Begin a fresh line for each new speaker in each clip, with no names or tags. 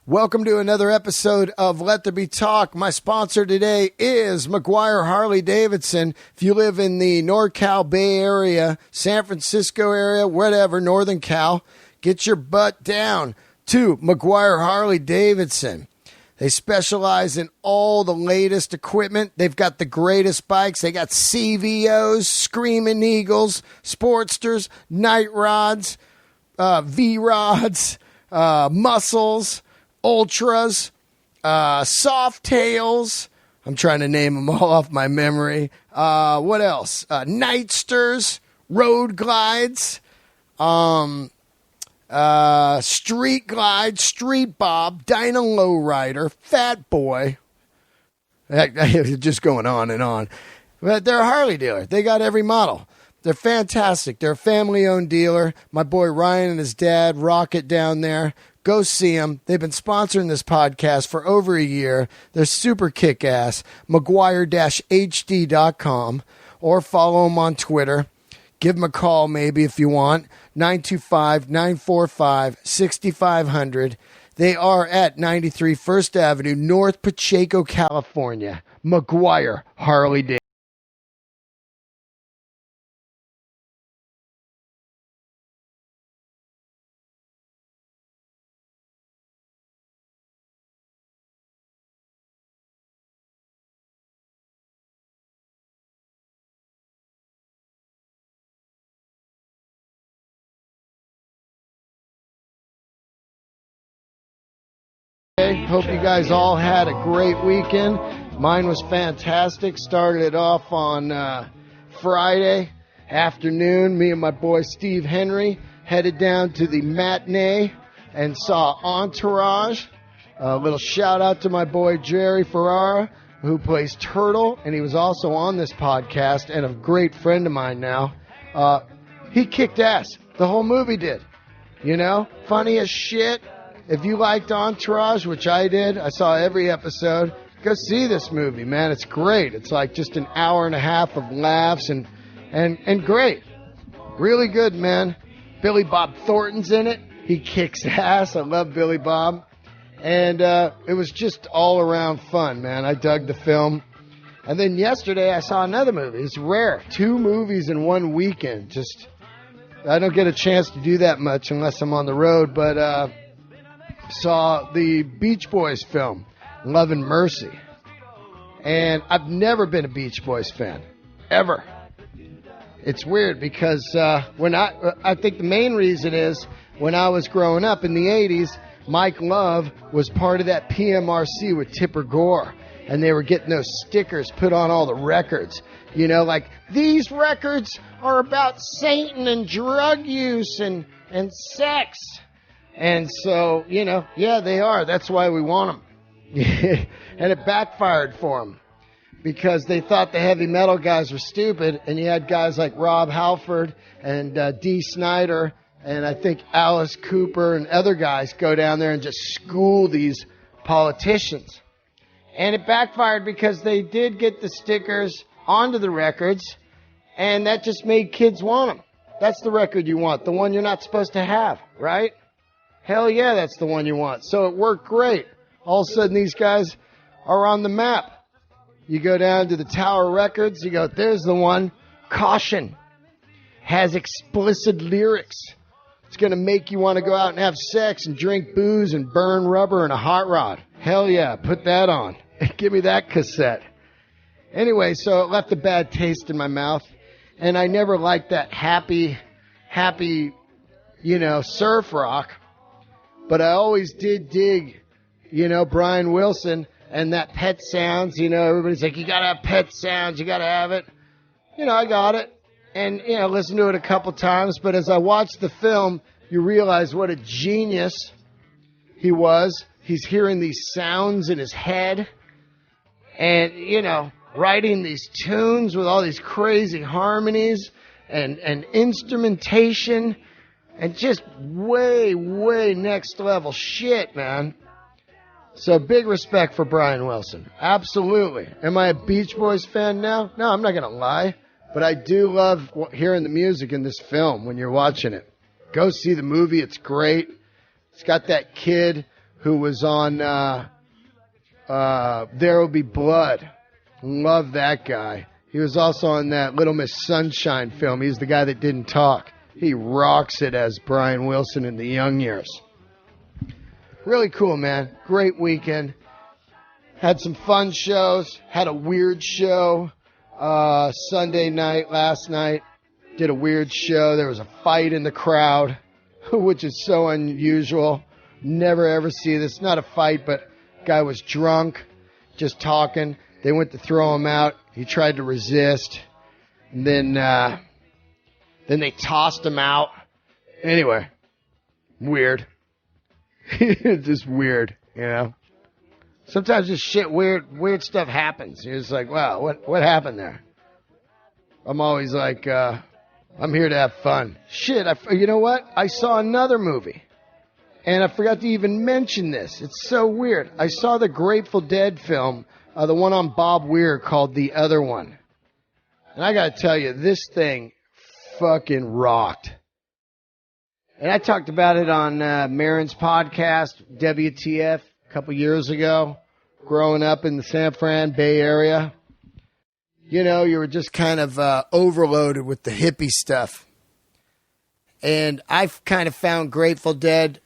Welcome to another episode of Let There Be Talk. My sponsor today is McGuire Harley Davidson. If you live in the NorCal Bay Area, San Francisco area, whatever, Northern Cal, get your butt down to McGuire Harley Davidson. They specialize in all the latest equipment. They've got the greatest bikes. They got CVOs, Screaming Eagles, Sportsters, Night Rods, V-Rods, Muscles, Ultras, Soft Tails. I'm trying to name them all off my memory. What else? Nightsters, Road Glides, Street Glide, Street Bob, Dyna Lowrider, Fat Boy. Just going on and on. But they're a Harley dealer. They got every model. They're fantastic. They're a family-owned dealer. My boy Ryan and his dad rock it down there. Go see them. They've been sponsoring this podcast for over a year. They're super kick-ass. McGuire-HD.com, or follow them on Twitter. Give them a call maybe if you want. 925-945-6500. They are at 93 First Avenue, North Pacheco, California. McGuire Harley Davidson. Hope you guys all had a great weekend. Mine was fantastic. Started it off on Friday afternoon. Me and my boy Steve Henry headed down to the matinee and saw Entourage. A little shout out to my boy Jerry Ferrara, who plays Turtle, and he was also on this podcast and a great friend of mine now. He kicked ass. The whole movie did. You know, funny as shit. If you liked Entourage, which I did, I saw every episode, go see this movie, man. It's great. It's like just an hour and a half of laughs and great. Really good, man. Billy Bob Thornton's in it. He kicks ass. I love Billy Bob. And it was just all around fun, man. I dug the film. And then yesterday I saw another movie. It's rare. 2 movies in one weekend. Just, I don't get a chance to do that much unless I'm on the road, but saw the Beach Boys film, Love and Mercy. And I've never been a Beach Boys fan, ever. It's weird because I think the main reason is when I was growing up in the 80s, Mike Love was part of that PMRC with Tipper Gore. And they were getting those stickers put on all the records. You know, like, these records are about Satan and drug use and sex. And so, you know, yeah, they are. That's why we want them. And it backfired for them because they thought the heavy metal guys were stupid. And you had guys like Rob Halford and Dee Snider and I think Alice Cooper and other guys go down there and just school these politicians. And it backfired because they did get the stickers onto the records, and that just made kids want them. That's the record you want, the one you're not supposed to have, right? Hell yeah, that's the one you want. So it worked great. All of a sudden, these guys are on the map. You go down to the Tower Records, you go, there's the one. Caution. Has explicit lyrics. It's going to make you want to go out and have sex and drink booze and burn rubber and a hot rod. Hell yeah, put that on. Give me that cassette. Anyway, so it left a bad taste in my mouth. And I never liked that happy, you know, surf rock. But I always did dig, you know, Brian Wilson and that Pet Sounds. You know, everybody's like, you got to have Pet Sounds. You got to have it. You know, I got it. And, you know, listened to it a couple times. But as I watched the film, you realize what a genius he was. He's hearing these sounds in his head. And, you know, writing these tunes with all these crazy harmonies and instrumentation. And just way next level shit, man. So big respect for Brian Wilson. Absolutely. Am I a Beach Boys fan now? No, I'm not going to lie. But I do love hearing the music in this film when you're watching it. Go see the movie. It's great. It's got that kid who was on There Will Be Blood. Love that guy. He was also on that Little Miss Sunshine film. He's the guy that didn't talk. He rocks it as Brian Wilson in The Young Years. Really cool, man. Great weekend. Had some fun shows. Had a weird show Sunday night, last night. Did a weird show. There was a fight in the crowd, which is so unusual. Never ever see this. Not a fight, but guy was drunk, just talking. They went to throw him out. He tried to resist. And then they tossed him out. Anyway, weird. Just weird, you know. Sometimes just shit, weird stuff happens. You're just like, wow, what happened there? I'm always like, I'm here to have fun. Shit, you know what? I saw another movie. And I forgot to even mention this. It's so weird. I saw the Grateful Dead film, the one on Bob Weir called The Other One. And I got to tell you, this thing fucking rocked. And I talked about it on Marin's podcast, WTF, a couple years ago, growing up in the San Fran Bay Area. You know, you were just kind of overloaded with the hippie stuff. And I've kind of found Grateful Dead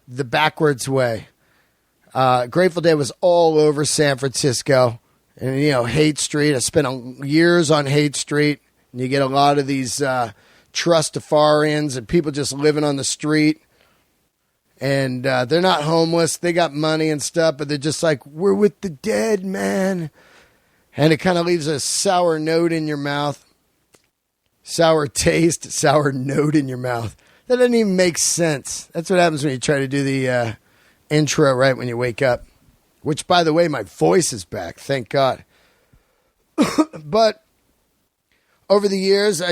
the backwards way. Grateful Dead was all over San Francisco. And, you know, Haight Street. I spent years on Haight Street. And you get a lot of these trustafarians and people just living on the street. And they're not homeless. They got money and stuff. But they're just like, we're with the dead, man. And it kind of leaves a sour note in your mouth. Sour taste, sour note in your mouth. That doesn't even make sense. That's what happens when you try to do the intro right when you wake up. Which, by the way, my voice is back. Thank God. But over the years, I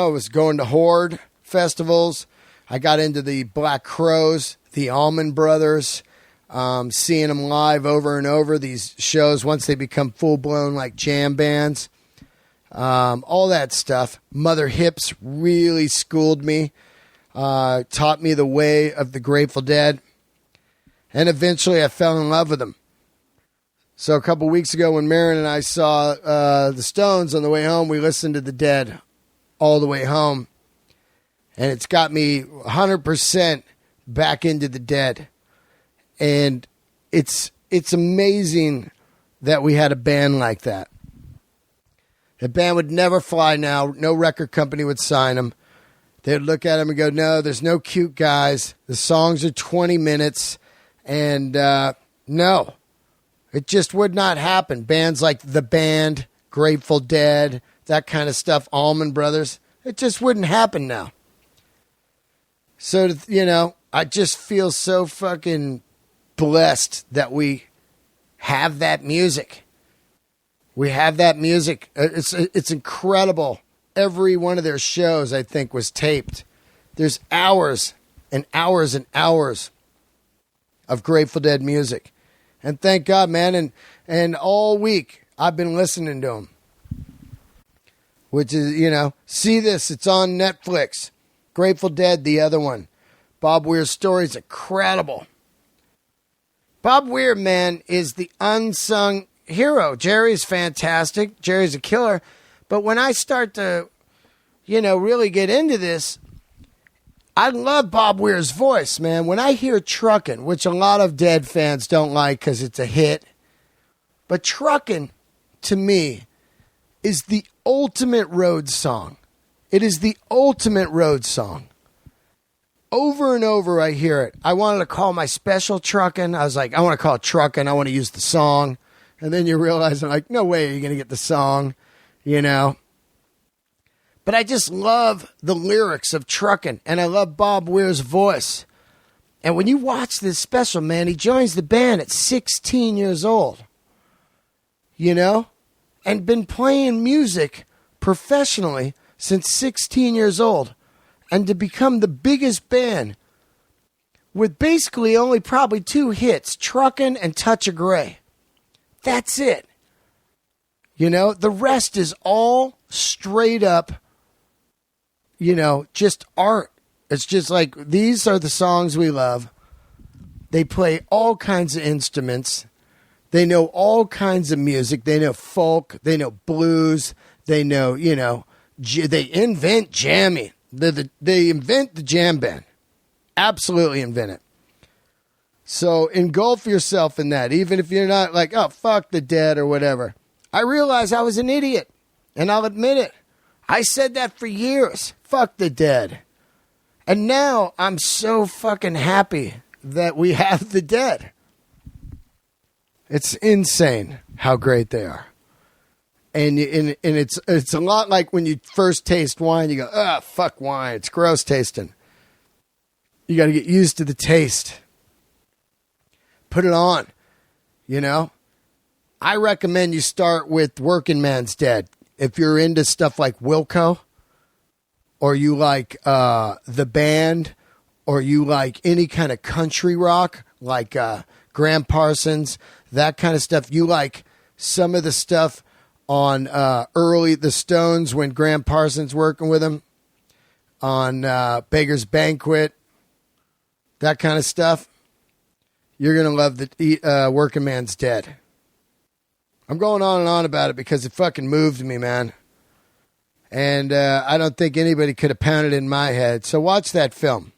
was going to Horde festivals. I got into the Black Crowes, the Allman Brothers, seeing them live over and over, these shows, once they become full-blown like jam bands. All that stuff. Mother Hips really schooled me, taught me the way of the Grateful Dead, and eventually I fell in love with them. So a couple weeks ago when Marin and I saw the Stones on the way home, we listened to the Dead all the way home, and it's got me 100% back into the Dead. And it's amazing that we had a band like that. The band would never fly now. No record company would sign them. They'd look at them and go, no, there's no cute guys. The songs are 20 minutes. And no, it just would not happen. Bands like The Band, Grateful Dead, that kind of stuff, Allman Brothers, it just wouldn't happen now. So, you know, I just feel so fucking blessed that we have that music. We have that music. It's incredible. Every one of their shows, I think, was taped. There's hours and hours and hours of Grateful Dead music. And thank God, man. And all week, I've been listening to them. Which is, you know, see this. It's on Netflix. Grateful Dead, The Other One. Bob Weir's story is incredible. Bob Weir, man, is the unsung hero. Jerry's fantastic. Jerry's a killer. But when I start to, you know, really get into this, I love Bob Weir's voice, man. When I hear Truckin', which a lot of Dead fans don't like because it's a hit, but Truckin', to me, is the ultimate road song. It is the ultimate road song. Over and over I hear it. I wanted to call my special Truckin'. I was like, I want to call it Truckin'. I want to use the song. And then you realize, I'm like, no way are you going to get the song, you know. But I just love the lyrics of Truckin', and I love Bob Weir's voice. And when you watch this special, man, he joins the band at 16 years old, you know, and been playing music professionally since 16 years old. And to become the biggest band with basically only probably 2 hits, Truckin' and Touch of Grey. That's it. You know, the rest is all straight up, you know, just art. It's just like, these are the songs we love. They play all kinds of instruments. They know all kinds of music. They know folk. They know blues. They know, they invent jamming. They invent the jam band. Absolutely invent it. So engulf yourself in that, even if you're not like, oh, fuck the Dead or whatever. I realized I was an idiot, and I'll admit it. I said that for years. Fuck the Dead. And now I'm so fucking happy that we have the Dead. It's insane how great they are. And it's a lot like when you first taste wine, you go, oh, fuck wine. It's gross tasting. You got to get used to the taste. Put it on, I recommend you start with Working Man's Dead. If you're into stuff like Wilco, or you like the band, or you like any kind of country rock, like Graham Parsons, that kind of stuff. You like some of the stuff on early the Stones when Graham Parsons working with them on Beggar's Banquet, that kind of stuff. You're going to love the Working Man's Dead. I'm going on and on about it because it fucking moved me, man. And I don't think anybody could have pounded it in my head. So watch that film.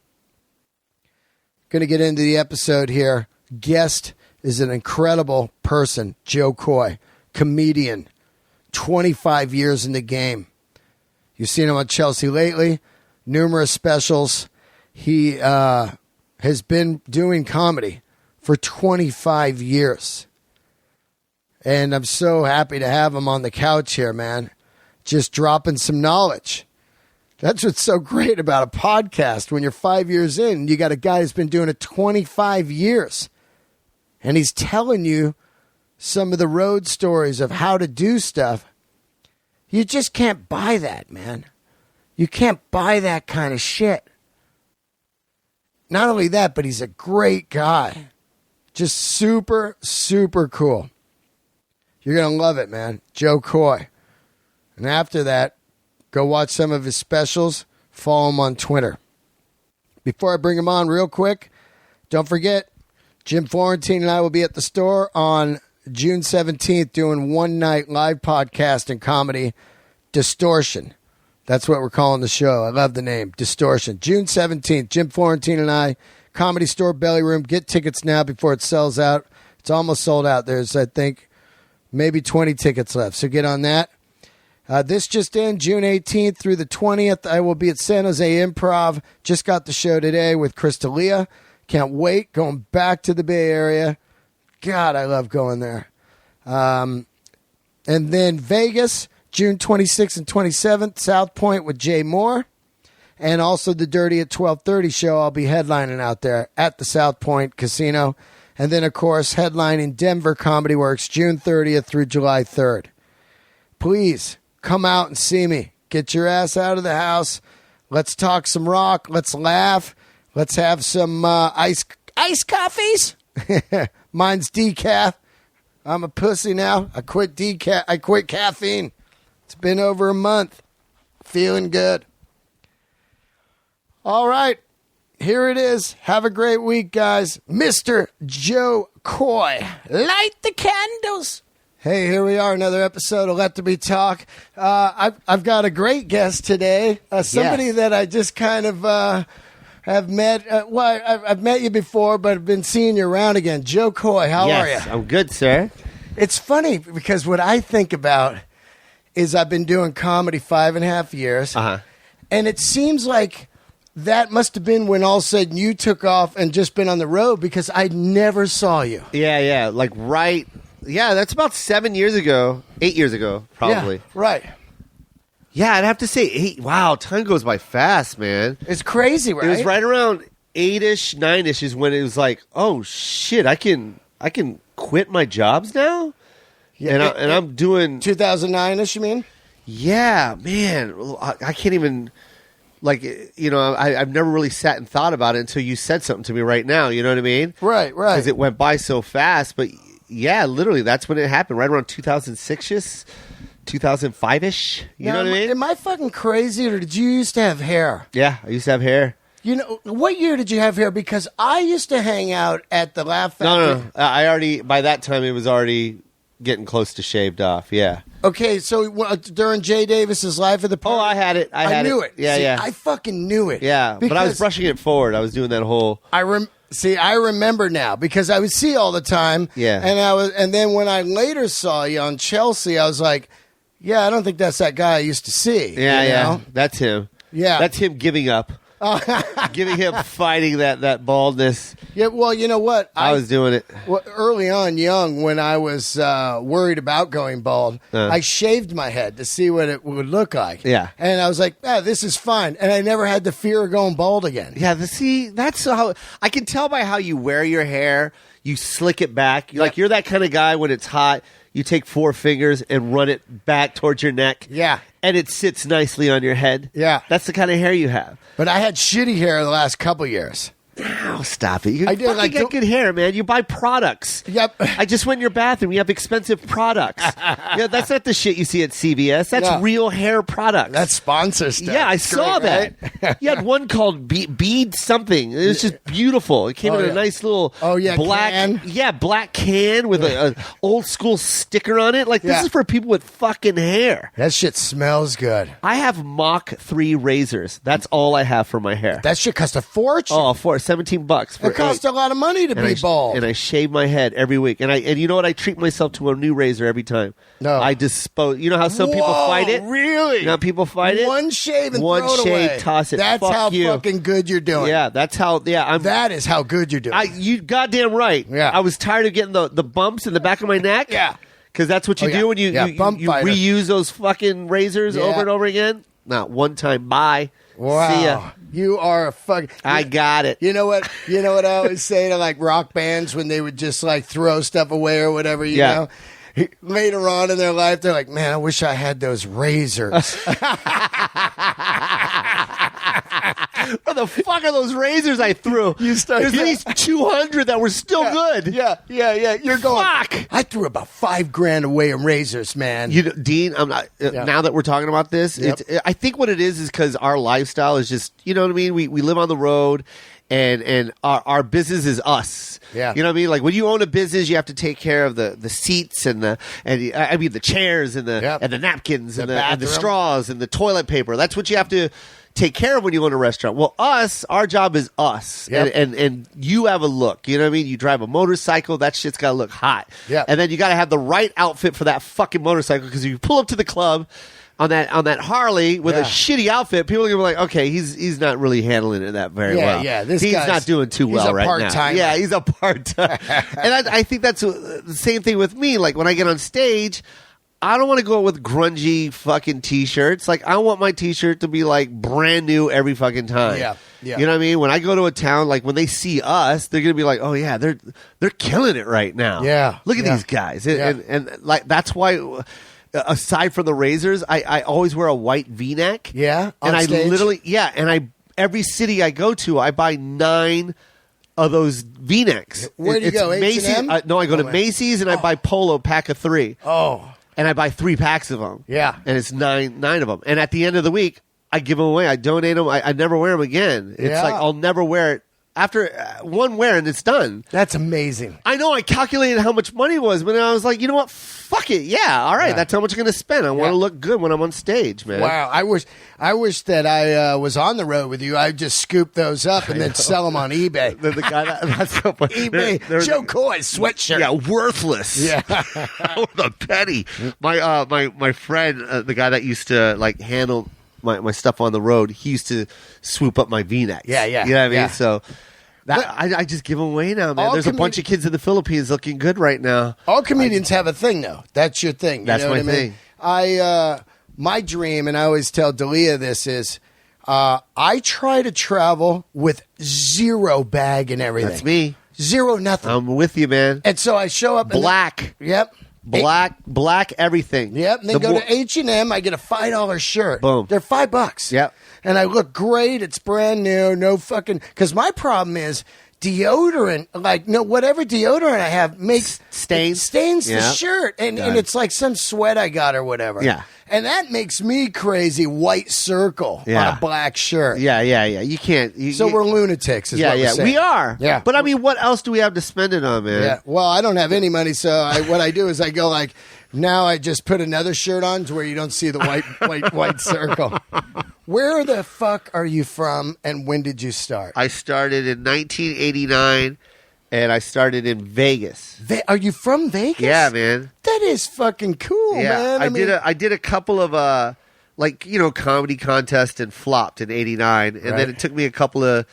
Going to get into the episode here. Guest is an incredible person, Joe Coy, comedian, 25 years in the game. You've seen him on Chelsea lately, numerous specials. He has been doing comedy for 25 years. And I'm so happy to have him on the couch here, man. Just dropping some knowledge. That's what's so great about a podcast. When you're 5 years in, you got a guy who's been doing it 25 years. And he's telling you some of the road stories of how to do stuff. You just can't buy that, man. You can't buy that kind of shit. Not only that, but he's a great guy. Just super, super cool. You're going to love it, man. Joe Coy. And after that, go watch some of his specials. Follow him on Twitter. Before I bring him on real quick, don't forget, Jim Florentine and I will be at the store on June 17th doing one night live podcast and comedy, Distortion. That's what we're calling the show. I love the name, Distortion. June 17th, Jim Florentine and I, Comedy Store Belly Room. Get tickets now before it sells out. It's almost sold out. There's, I think, maybe 20 tickets left. So get on that. This just in, June 18th through the 20th, I will be at San Jose Improv. Just got the show today with Chris D'Elia. Can't wait. Going back to the Bay Area. God, I love going there. And then Vegas, June 26th and 27th, South Point with Jay Moore. And also the Dirty at 12:30 show. I'll be headlining out there at the South Point Casino. And then, of course, headlining Denver Comedy Works, June 30th through July 3rd. Please come out and see me. Get your ass out of the house. Let's talk some rock. Let's laugh. Let's have some ice coffees. Mine's decaf. I'm a pussy now. I quit caffeine. It's been over a month. Feeling good. All right. Here it is. Have a great week, guys. Mr. Joe Coy. Light the candles. Hey, here we are, another episode of Let There Be Talk. I've got a great guest today. Somebody that I just kind of have met. I've met you before, but I've been seeing you around again. Joe Coy, how are you?
I'm good, sir.
It's funny because what I think about is I've been doing comedy 5.5 years, and it seems like that must have been when all of a sudden you took off and just been on the road because I never saw you.
Yeah, like right. Yeah, that's about 7 years ago, 8 years ago, probably.
Yeah, right.
Yeah, I'd have to say, wow, time goes by fast, man.
It's crazy, right?
It was right around 8-ish, 9-ish is when it was like, oh, shit, I can quit my jobs now?
Yeah,
and I'm doing
2009-ish, you mean?
Yeah, man. I can't even, I've never really sat and thought about it until you said something to me right now. You know what I mean?
Right.
Because it went by so fast. But yeah, literally, that's when it happened. Right around 2006-ish, 2005-ish. You know what I mean?
Am I fucking crazy, or did you used to have hair?
Yeah, I used to have hair.
You know, what year did you have hair? Because I used to hang out at the Laugh Factory.
No. I already, by that time, it was already getting close to shaved off. Yeah.
Okay, so during Jay Davis's Life of the Party.
Oh, I had it. I
knew it.
Yeah,
See,
yeah.
I fucking knew it.
Yeah, but I was brushing it forward. I was doing that whole.
I remember now because I would see you all the time.
Yeah.
And then when I later saw you on Chelsea, I was like, yeah, I don't think that's that guy I used to see.
Yeah,
you know?
yeah. That's him.
Yeah.
That's him giving up. Giving him fighting that baldness.
Yeah, well, you know what?
I was doing it.
Well, early on, young, when I was worried about going bald, I shaved my head to see what it would look like.
Yeah.
And I was like, this is fine. And I never had the fear of going bald again.
Yeah, that's how I can tell by how you wear your hair. You slick it back. Like you're that kind of guy when it's hot. You take 4 fingers and run it back towards your neck.
Yeah.
And it sits nicely on your head.
Yeah.
That's the kind of hair you have.
But I had shitty hair the last couple years.
Oh, stop it. You
I did,
fucking get good hair, man. You buy products.
Yep.
I just went in your bathroom. You have expensive products. Yeah, that's not the shit you see at CVS. That's real hair products. That's
sponsor stuff.
Yeah, I saw that. Right? You had one called Bead something. It was just beautiful. It came in a nice little black
can.
Yeah, black can with a old school sticker on it. Like, this is for people with fucking hair.
That shit smells good.
I have Mach 3 razors. That's all I have for my hair.
That shit costs a fortune.
Oh, $17 for
it costs a lot of money to be bald.
And I shave my head every week. And you know what? I treat myself to a new razor every time.
No.
I dispose. You know how some people fight it?
Really?
You know how people fight it?
One shave and throw it away.
Toss it.
That's how fucking good you're doing.
Yeah, that's how. Yeah,
that is how good you're doing.
You goddamn right.
Yeah.
I was tired of getting the bumps in the back of my neck.
Yeah.
Because that's what you do when you reuse those fucking razors over and over again. Not one time. Bye.
Wow.
See ya.
You are a fucking...
I got it.
You know what I always say to like rock bands when they would just like throw stuff away or whatever, you know? Later on in their life, they're like, man, I wish I had those razors.
What the fuck are those razors I threw? There's at least 200 that were still good.
Yeah. You're going,
fuck.
I threw about $5,000 away in razors, man.
You know, Dean, I'm not. Now that we're talking about this, I think what it is because our lifestyle is just, you know what I mean? We live on the road. And our business is us.
Yeah.
You know what I mean? Like when you own a business, you have to take care of the seats and the chairs and the napkins and the straws and the toilet paper. That's what you have to take care of when you own a restaurant. Well, our job is us.
Yep.
And you have a look. You know what I mean? You drive a motorcycle, that shit's got to look hot.
Yeah.
And then you got to have the right outfit for that fucking motorcycle because if you pull up to the club on that Harley with a shitty outfit, people are gonna be like, okay, he's not really handling it that very well.
Yeah,
he's not doing too well right now. Yeah, he's a part-time. And I think that's the same thing with me. Like when I get on stage, I don't want to go with grungy fucking t-shirts. Like I want my t-shirt to be like brand new every fucking time.
Yeah.
You know what I mean? When I go to a town, like when they see us, they're gonna be like, oh yeah, they're killing it right now.
Yeah.
Look at these guys, and like that's why. Aside from the razors, I always wear a white V-neck.
Yeah,
and
stage?
Every city I go to, I buy 9 of those V-necks.
Where do you go?
Macy's. No, I go to Macy's and I buy Polo pack of 3.
Oh,
and I buy 3 packs of them.
Yeah,
and it's nine of them. And at the end of the week, I give them away. I donate them. I never wear them again. It's like I'll never wear it. After one wear and it's done.
That's amazing.
I know. I calculated how much money it was, but I was like, you know what? Fuck it. Yeah. All right. That's how much I'm going to spend. I want to look good when I'm on stage, man.
Wow. I wish that I was on the road with you. I'd just scoop those up and then sell them on eBay.
The guy that's so funny.
eBay. Joe Coy sweatshirt.
Yeah. Worthless.
Yeah.
With a penny. My friend, the guy that used to like handle my stuff on the road, he used to swoop up my V-necks.
Yeah.
You know what I mean? So I just give them away now, man. There's a bunch of kids in the Philippines looking good right now.
All comedians have a thing, though. That's your thing.
That's my thing.
My dream, and I always tell Dalia this, is I try to travel with 0 bag and everything.
That's me.
0 nothing.
I'm with you, man.
And so I show up.
Black.
Yep.
Black everything.
Yep. And then go to H&M. I get a $5 shirt.
Boom.
They're $5.
Yep.
And I look great. It's brand new. No fucking. Because my problem is deodorant, like whatever deodorant I have makes
stains
the shirt, and it's like some sweat I got or whatever.
Yeah.
And that makes me crazy. White circle on a black shirt.
Yeah. You can't.
So we're lunatics. Is what we're saying.
We are.
Yeah.
But I mean, what else do we have to spend it on, man?
Yeah. Well, I don't have any money, so what I do is I go like, now I just put another shirt on to where you don't see the white circle. Where the fuck are you from, and when did you start?
I started in 1989. And I started in Vegas.
Are you from Vegas?
Yeah, man.
That is fucking cool, man.
I did a couple of comedy contests and flopped in '89, and then it took me a couple of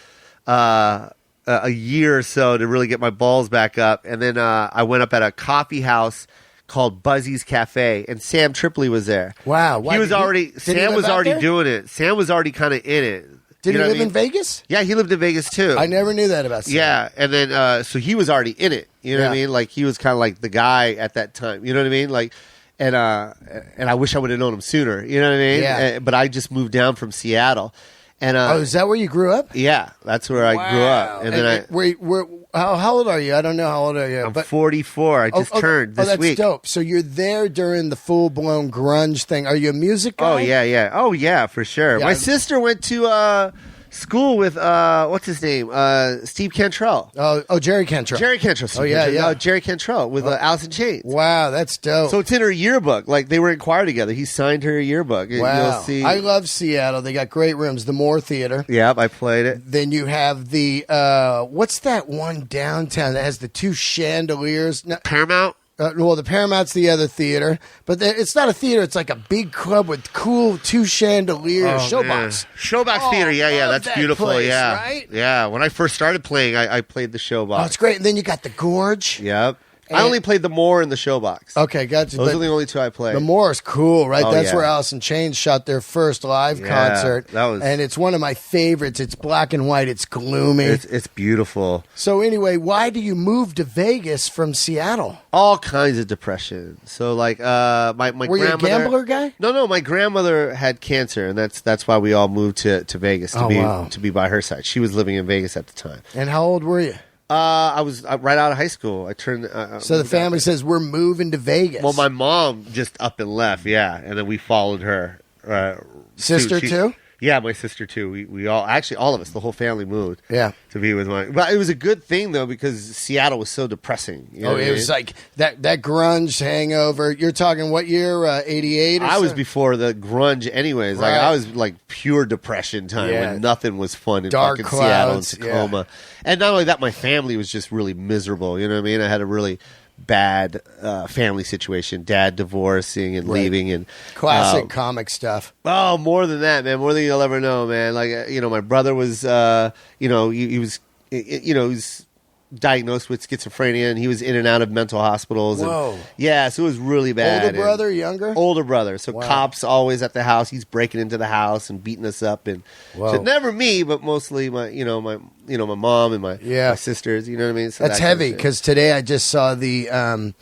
a year or so to really get my balls back up, and then I went up at a coffee house called Buzzy's Cafe, and Sam Tripoli was there.
Wow,
Sam was already doing it. Sam was already kind of in it.
Did he live in Vegas?
Yeah, he lived in Vegas too.
I never knew that about Sam.
Yeah, and then so he was already in it. You know what I mean? Like he was kind of like the guy at that time. You know what I mean? Like, and I wish I would have known him sooner. You know what I mean?
Yeah.
But I just moved down from Seattle, and
is that where you grew up?
Yeah, that's where I grew up. And then
how old are you? I don't know how old are you.
I'm 44. I just turned this week.
That's dope. So you're there during the full-blown grunge thing. Are you a music guy?
Oh, yeah, for sure.
Yeah,
my sister went to school with, what's his name? Steve Cantrell.
Oh, Jerry Cantrell.
Jerry Cantrell. Jerry Cantrell with Alice in Chains.
Wow, that's dope.
So it's in her yearbook. Like, they were in choir together. He signed her yearbook.
Wow.
You'll see.
I love Seattle. They got great rooms. The Moore Theater.
Yep, I played it.
Then you have the, what's that one downtown that has the two chandeliers?
Paramount?
Well, the Paramount's the other theater, but it's not a theater. It's like a big club with cool two chandeliers. Showbox.
Showbox Theater. Yeah, that's beautiful.
Place,
yeah,
right?
Yeah. When I first started playing, I played the Showbox.
Oh, it's great. And then you got the Gorge.
Yep. I only played the Moore and the Showbox.
Okay, gotcha.
Those are the only two I played.
The Moore is cool, right? That's where Alice in Chains shot their first live concert. And it's one of my favorites. It's black and white. It's gloomy.
It's beautiful.
So anyway, why do you move to Vegas from Seattle?
All kinds of depression. So like my grandmother.
Were you a gambler guy?
No. My grandmother had cancer, and that's why we all moved to Vegas to be by her side. She was living in Vegas at the time.
And how old were you?
I was right out of high school. I turned.
So the family says we're moving to Vegas.
Well, my mom just up and left, and then we followed her.
Sister too?
Yeah, my sister too. We all of us, the whole family moved.
Yeah,
to be with but it was a good thing though because Seattle was so depressing. You know
it was like that grunge hangover. You're talking what year? 88.
I was before the grunge, anyways. Right. Like I was like pure depression time when nothing was fun in
Dark
fucking
clouds,
Seattle and Tacoma. And not only that, my family was just really miserable. You know what I mean? I had a really bad family situation, dad divorcing and leaving, and
classic comic stuff.
Oh, more than that, man, more than you'll ever know, man. Like my brother was he was diagnosed with schizophrenia, and he was in and out of mental hospitals.
Whoa.
And, so it was really bad.
Older brother, younger?
Older brother. So cops always at the house. He's breaking into the house and beating us up, and so never me, but mostly my mom and my sisters. You know what I mean? So
that's heavy because today I just saw the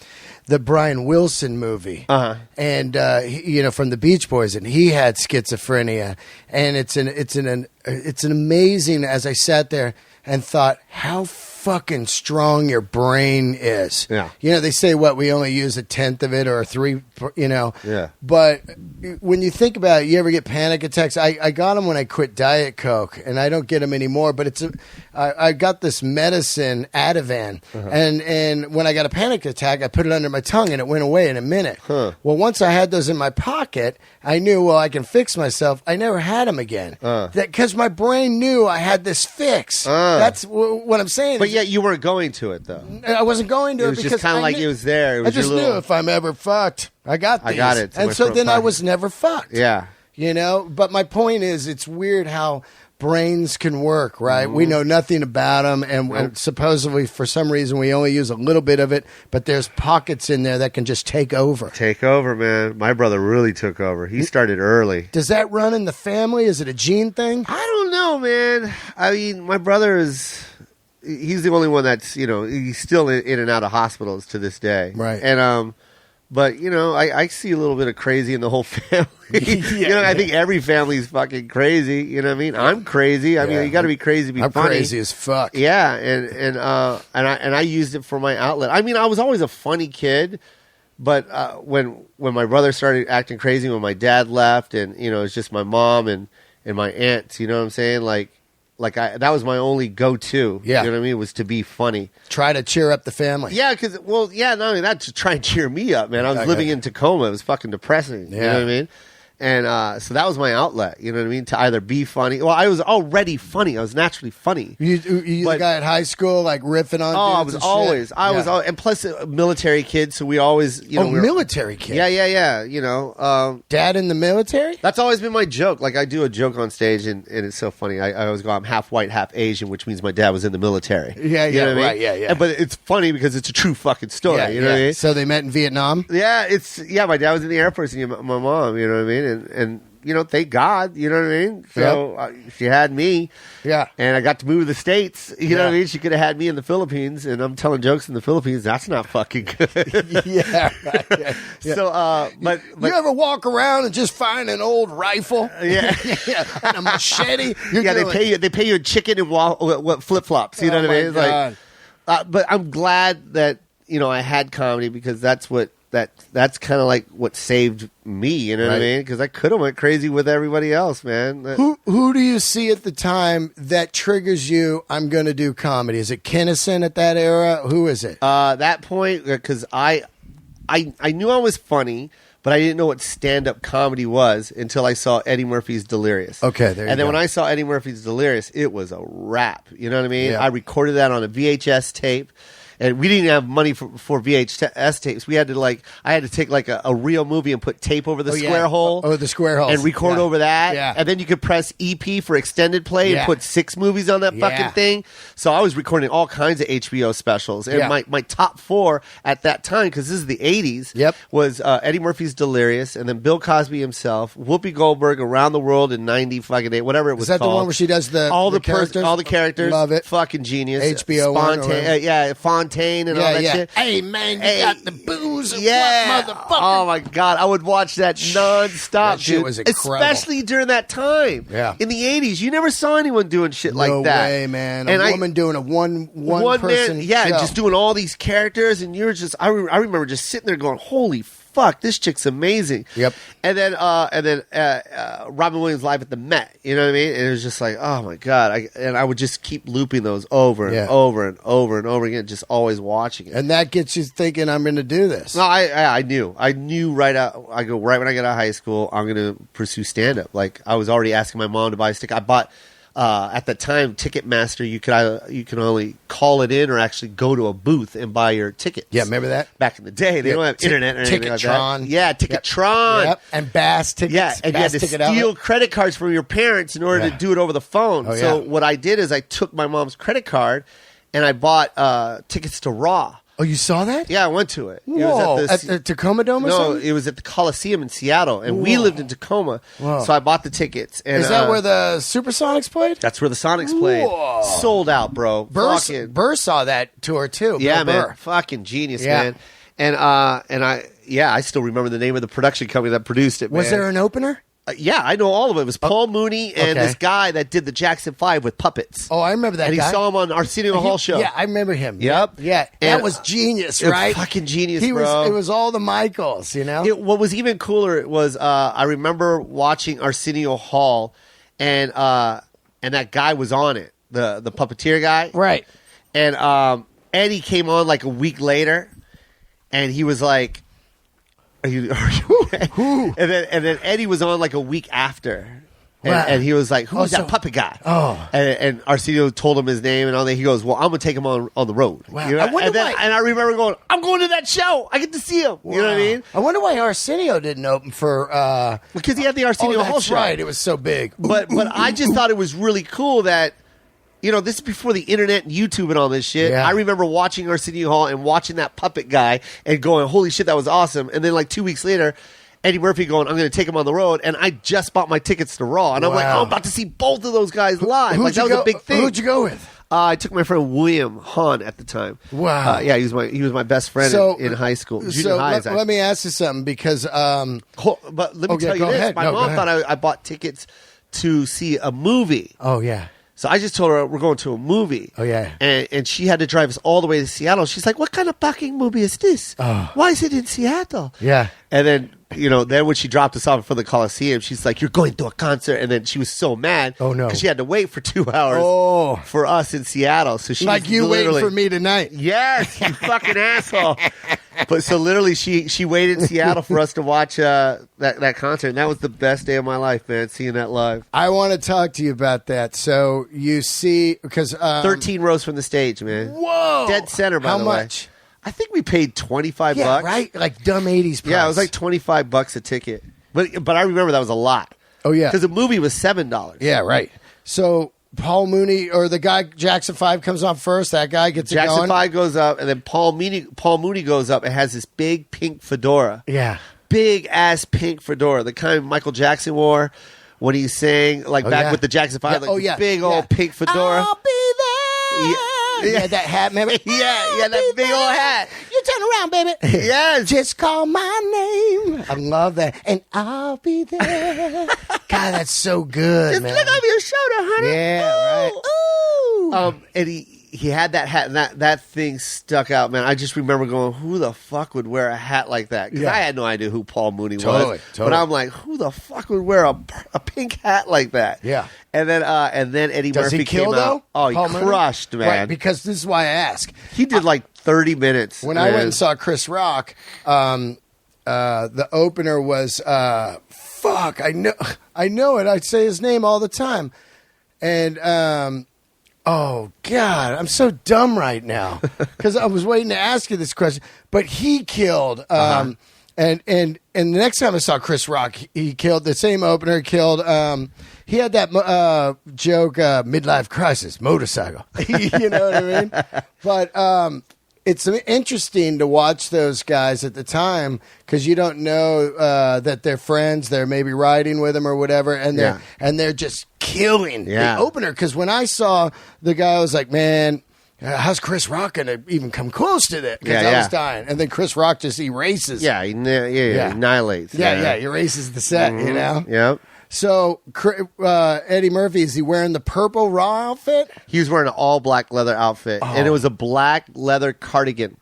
Brian Wilson movie, and from the Beach Boys, and he had schizophrenia, and it's an amazing. As I sat there and thought, how fucking strong your brain is.
Yeah.
They say we only use 1/10 of it or 3.
Yeah.
But when you think about it, you ever get panic attacks? I got them when I quit Diet Coke, and I don't get them anymore. But I got this medicine, Ativan, and when I got a panic attack, I put it under my tongue, and it went away in a minute.
Huh.
Well, once I had those in my pocket, I knew, I can fix myself. I never had them again. Because my brain knew I had this fix. That's what I'm saying.
But yet you weren't going to it, though.
I wasn't going to it
because
just
kind of like it was there. It was
I just knew if I'm ever fucked, I got these.
I got it.
And so then I was never fucked.
Yeah.
But my point is, it's weird how brains can work, right? We know nothing about them, and supposedly for some reason we only use a little bit of it, but there's pockets in there that can just take over.
Take over, man. My brother really took over. He started early.
Does that run in the family? Is it a gene thing?
I don't know, man. I mean, my brother he's the only one that's, he's still in and out of hospitals to this day.
Right.
And But, I see a little bit of crazy in the whole family. I think every family's fucking crazy. You know what I mean? I'm crazy. I mean, you got to be crazy to be funny.
I'm crazy as fuck.
Yeah, and I used it for my outlet. I mean, I was always a funny kid, but when my brother started acting crazy, when my dad left, and it's just my mom and my aunts. You know what I'm saying? That was my only go-to.
Yeah.
You know what I mean? Was to be funny.
Try to cheer up the family.
Yeah, not only that, to try and cheer me up, man. I was living in Tacoma. It was fucking depressing. Yeah. You know what I mean? And so that was my outlet, you know what I mean? To either be funny. Well, I was already funny. I was naturally funny.
You the guy at high school, like riffing on dudes
I was always, and plus a military kid, so we always,
military kid?
Yeah.
Dad in the military?
That's always been my joke. Like, I do a joke on stage, and it's so funny. I always go, I'm half white, half Asian, which means my dad was in the military.
Yeah,
you know what I mean?
Right, yeah.
But it's funny because it's a true fucking story, you know what I mean?
So they met in Vietnam?
Yeah, my dad was in the Air Force, and my mom, you know what I mean? And thank God, you know what I mean? So she had me.
Yeah.
And I got to move to the States. You know what I mean? She could have had me in the Philippines, and I'm telling jokes in the Philippines. That's not fucking good.
Yeah, right. Yeah.
So, but
you ever walk around and just find an old rifle?
Yeah.
And a machete?
They pay you a chicken and flip-flops. You know what I mean? It's
God.
But I'm glad that, I had comedy, because that's kind of like what saved me, you know what I mean? Because I could have went crazy with everybody else, man.
Who do you see at the time that triggers you, I'm going to do comedy? Is it Kinnison at that era? Who is it?
That point, because I knew I was funny, but I didn't know what stand-up comedy was until I saw Eddie Murphy's Delirious.
Okay, there you go.
And then when I saw Eddie Murphy's Delirious, it was a wrap. You know what I mean?
Yeah.
I recorded that on a VHS tape. And we didn't have money for VHS tapes. I had to take like a real movie and put tape over the square hole.
Oh, the square hole.
And record over that.
Yeah.
And then you could press EP for extended play and put 6 movies on that fucking thing. So I was recording all kinds of HBO specials. And my top 4 at that time, because this is the 80s, was Eddie Murphy's Delirious, and then Bill Cosby himself, Whoopi Goldberg, Around the World in 90 fucking 8, whatever it was called.
Is that the one where she does all the characters?
All the characters.
Love it.
Fucking genius.
HBO
Fontaine. Fontaine and all that shit.
Hey, man, you got the booze and what, motherfucker?
Oh, my God. I would watch that nonstop,
that shit
dude.
was incredible.
Especially during that time.
Yeah.
In the 80s. You never saw anyone doing shit like that.
No way, man. A woman doing a one person
show.
just
doing all these characters, and you're just, I remember just sitting there going, holy fuck, this chick's amazing.
Yep.
And then Robin Williams live at the Met. You know what I mean? And it was just like, oh my God. I would just keep looping those over and over and over and over again, just always watching it.
And that gets you thinking, I'm going to do this.
No, I knew right out. I go right when I got out of high school, I'm going to pursue stand up. Like, I was already asking my mom to buy a stick. I bought. At the time, Ticketmaster, you can only call it in or actually go to a booth and buy your tickets.
Yeah, remember that?
Back in the day, they don't have internet or anything like that. Yeah, Ticketron.
Yep. And Bass tickets.
Yeah, and you had to steal credit cards from your parents in order to do it over the phone.
Oh,
so what I did is I took my mom's credit card and I bought tickets to Raw.
Oh, you saw that?
Yeah, I went to it.
Whoa,
it was
at the Tacoma Dome or something?
No, it was at the Coliseum in Seattle, and we lived in Tacoma, so I bought the tickets. And,
is that where the Supersonics played?
That's where the Sonics played.
Whoa.
Sold out, bro.
Burr saw that tour, too.
Yeah,
Bill
man.
Burr.
Fucking genius, man. And I still remember the name of the production company that produced it, man.
Was there an opener?
Yeah, I know all of it. It was Paul Mooney and this guy that did the Jackson 5 with puppets.
Oh, I remember that guy.
And he saw him on Arsenio Hall show.
Yeah, I remember him.
Yep.
Yeah, that was genius, right?
Fucking genius, bro.
It was all the Michaels, you know?
What was even cooler was I remember watching Arsenio Hall, and that guy was on it, the puppeteer guy.
Right.
And Eddie came on like a week later, and he was like, Are you okay? And then Eddie was on like a week after. And he was like, who's that puppet guy?
Oh.
And Arsenio told him his name and all that. He goes, well, I'm going to take him on the road.
Wow.
You know? And I remember going, I'm going to that show. I get to see him. Wow. You know what I mean?
I wonder why Arsenio didn't open for...
because he had the Arsenio Hall show.
Right. It was so big.
But I just thought it was really cool that, this is before the internet and YouTube and all this shit.
Yeah.
I remember watching Arsenio Hall and watching that puppet guy and going, holy shit, that was awesome. And then like 2 weeks later, Eddie Murphy going, I'm going to take him on the road. And I just bought my tickets to Raw. And I'm like, I'm about to see both of those guys live. That was a big thing.
Who'd you go with?
I took my friend William Hahn at the time.
Wow.
Yeah, he was my best friend in high school. Junior high,
let me ask you something because.
But let me tell you this:
ahead.
my mom thought I bought tickets to see a movie.
Oh yeah.
So I just told her we're going to a movie.
Oh, yeah.
And she had to drive us all the way to Seattle. She's like, what kind of fucking movie is this?
Oh.
Why is it in Seattle?
Yeah.
And then, then when she dropped us off for the Coliseum, she's like, you're going to a concert. And then she was so mad.
Oh, no.
Because she had to wait for 2 hours for us in Seattle. So she
like you waiting for me tonight.
Yes, you fucking asshole. But so literally she waited in Seattle for us to watch that concert. And that was the best day of my life, man, seeing that live.
I want to talk to you about that. So you see, because
13 rows from the stage, man.
Whoa.
Dead center, by the way.
How much?
I think we paid $25.
Yeah, right? Like dumb 80s price.
Yeah, it was like $25 a ticket. But I remember that was a lot.
Oh, yeah.
Because the movie was $7.
Yeah, right. So Paul Mooney, or the guy, Jackson 5 comes on first. That guy gets
Jackson
it going.
5 goes up, and then Paul Mooney goes up and has this big pink fedora.
Yeah.
Big ass pink fedora. The kind Michael Jackson wore when he sang, like back with the Jackson 5.
Yeah.
Like big old pink fedora.
I'll be there. Yeah, that hat, remember?
yeah, that big old hat.
You turn around, baby.
Yes.
Just call my name. I love that. And I'll be there. God, that's so good,
Just
man.
look over your shoulder, honey.
Yeah,
Ooh.
right. Ooh.
And he had that hat, and that thing stuck out, man. I just remember going, who the fuck would wear a hat like that? Because I had no idea who Paul Mooney was.
Totally.
But I'm like, who the fuck would wear a pink hat like that?
Yeah.
And then Eddie
Does
Murphy
he kill,
came
though?
out. Oh, he
Paul Mooney?
crushed, man.
Right, because this is why I ask.
He did like 30 minutes.
When I went and saw Chris Rock, the opener was fuck. I know it. I say his name all the time, and oh God, I'm so dumb right now because I was waiting to ask you this question. But he killed. And the next time I saw Chris Rock, he killed the same opener. He killed. He had that joke, midlife crisis, motorcycle. You know what I mean? But it's interesting to watch those guys at the time because you don't know that they're friends. They're maybe riding with them or whatever, and they're just killing the opener. Because when I saw the guy, I was like, man. How's Chris Rock going to even come close to that? Because I was dying. And then Chris Rock just erases.
He annihilates.
He erases the set, you know?
Yep.
So, Eddie Murphy, is he wearing the purple Raw outfit?
He was wearing an all-black leather outfit. And it was a black leather cardigan.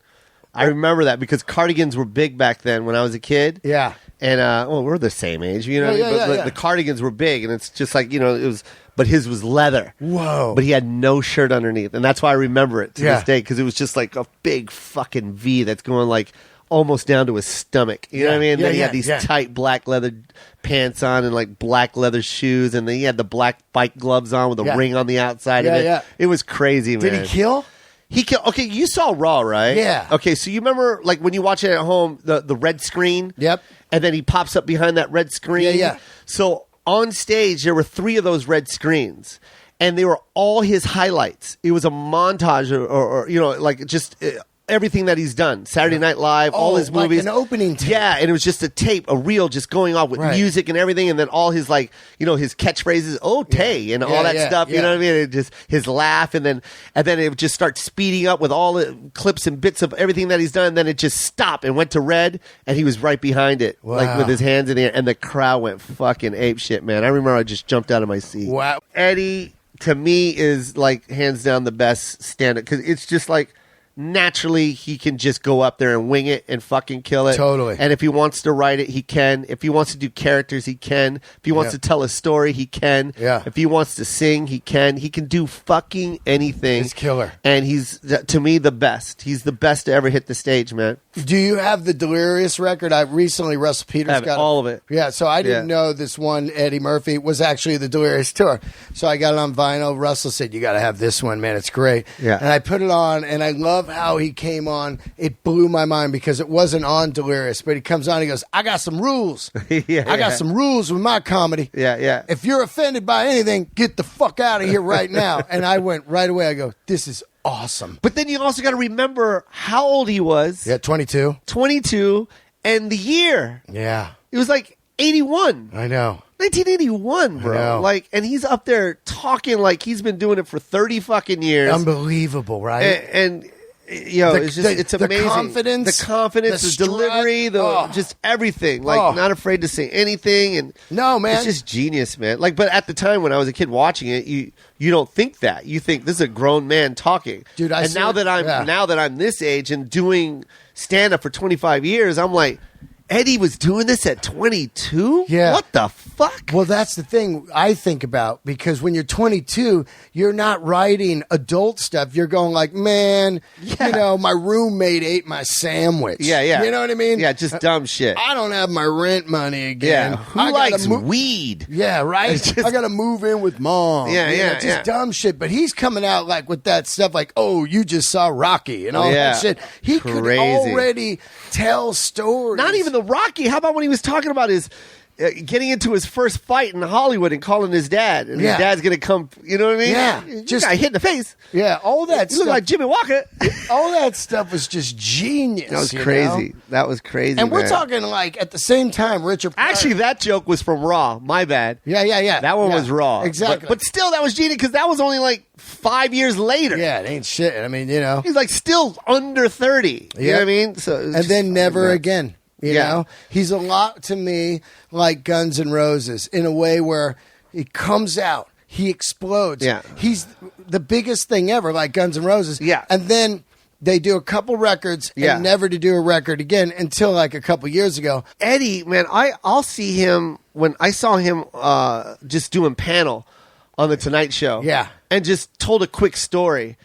I remember that because cardigans were big back then when I was a kid.
Yeah.
And, we're the same age, you know? But the cardigans were big. And it's just like, it was... But his was leather.
Whoa.
But he had no shirt underneath. And that's why I remember it to this day. Because it was just like a big fucking V that's going like almost down to his stomach. You know what I mean? And then he had these tight black leather pants on and like black leather shoes. And then he had the black bike gloves on with a ring on the outside of it. Yeah. It was crazy, man.
Did he kill?
He killed. Okay, you saw Raw, right?
Yeah.
Okay, so you remember like when you watch it at home, the red screen?
Yep.
And then he pops up behind that red screen?
Yeah.
So... on stage, there were 3 of those red screens, and they were all his highlights. It was a montage, or like just everything that he's done. Saturday Night Live, all his movies.
Like an opening tape.
Yeah, and it was just a tape, a reel just going off with music and everything, and then all his, like, his catchphrases, and all that stuff, you know what I mean? It just, his laugh, and then it would just start speeding up with all the clips and bits of everything that he's done, and then it just stopped and went to red, and he was right behind it, like with his hands in the air, and the crowd went fucking apeshit, man. I remember I just jumped out of my seat.
Wow.
Eddie, to me, is, like, hands down the best stand-up, because it's just like, naturally, he can just go up there and wing it and fucking kill it.
Totally.
And if he wants to write it, he can. If he wants to do characters, he can. If he wants to tell a story, he can.
Yeah.
If he wants to sing, he can. He can do fucking anything.
He's killer.
And he's, to me, the best. He's the best to ever hit the stage, man.
Do you have the Delirious record? Russell Peters got
all of it.
Yeah, so I didn't know this one, Eddie Murphy, was actually the Delirious tour. So I got it on vinyl. Russell said, you got to have this one, man. It's great.
Yeah.
And I put it on, and I love how he came on. It blew my mind because it wasn't on Delirious, but he comes on, he goes, I got some rules. I got some rules with my comedy.
Yeah.
If you're offended by anything, get the fuck out of here right now. And I went right away. I go, this is awesome.
But then you also got to remember how old he was.
Yeah, 22.
22, and the year.
Yeah.
It was like 81.
I know.
1981, bro. Like, and he's up there talking like he's been doing it for 30 fucking years.
Unbelievable, right?
And it's just it's amazing. The confidence, the delivery, just everything. Like, not afraid to say anything. And
no, man,
it's just genius, man. Like, but at the time when I was a kid watching it, you don't think that. You think this is a grown man talking,
dude.
Now that I'm this age and doing stand up for 25 years, I'm like, Eddie was doing this at 22?
Yeah.
What the fuck?
Well, that's the thing I think about, because when you're 22, you're not writing adult stuff. You're going like, man, my roommate ate my sandwich.
Yeah, yeah.
You know what I mean?
Yeah, just dumb shit.
I don't have my rent money again.
Yeah. Who likes weed?
Yeah, right? I got to move in with mom.
Yeah,
just dumb shit. But he's coming out like with that stuff like, oh, you just saw Rocky and all that shit. He could already tell stories.
Not even the Rocky. How about when he was talking about his getting into his first fight in Hollywood and calling his dad, and his dad's going to come. You know what I mean?
Yeah,
just got hit in the face.
Yeah, all that.
You look like Jimmy Walker.
All that stuff was just genius.
That was crazy. That was crazy.
And we're talking like at the same time, Richard.
Actually, that joke was from Raw. My bad.
Yeah.
That one was Raw.
Exactly.
But still, that was genius because that was only like 5 years later.
Yeah, it ain't shit. I mean,
he's like still under 30. You know what I mean? So
and then never again. You know, he's a lot to me like Guns N' Roses in a way where he comes out, he explodes.
Yeah.
He's the biggest thing ever, like Guns N' Roses.
Yeah.
And then they do a couple records and never to do a record again until like a couple years ago.
Eddie, man, I'll see him when I saw him just doing panel on the Tonight Show.
Yeah.
And just told a quick story.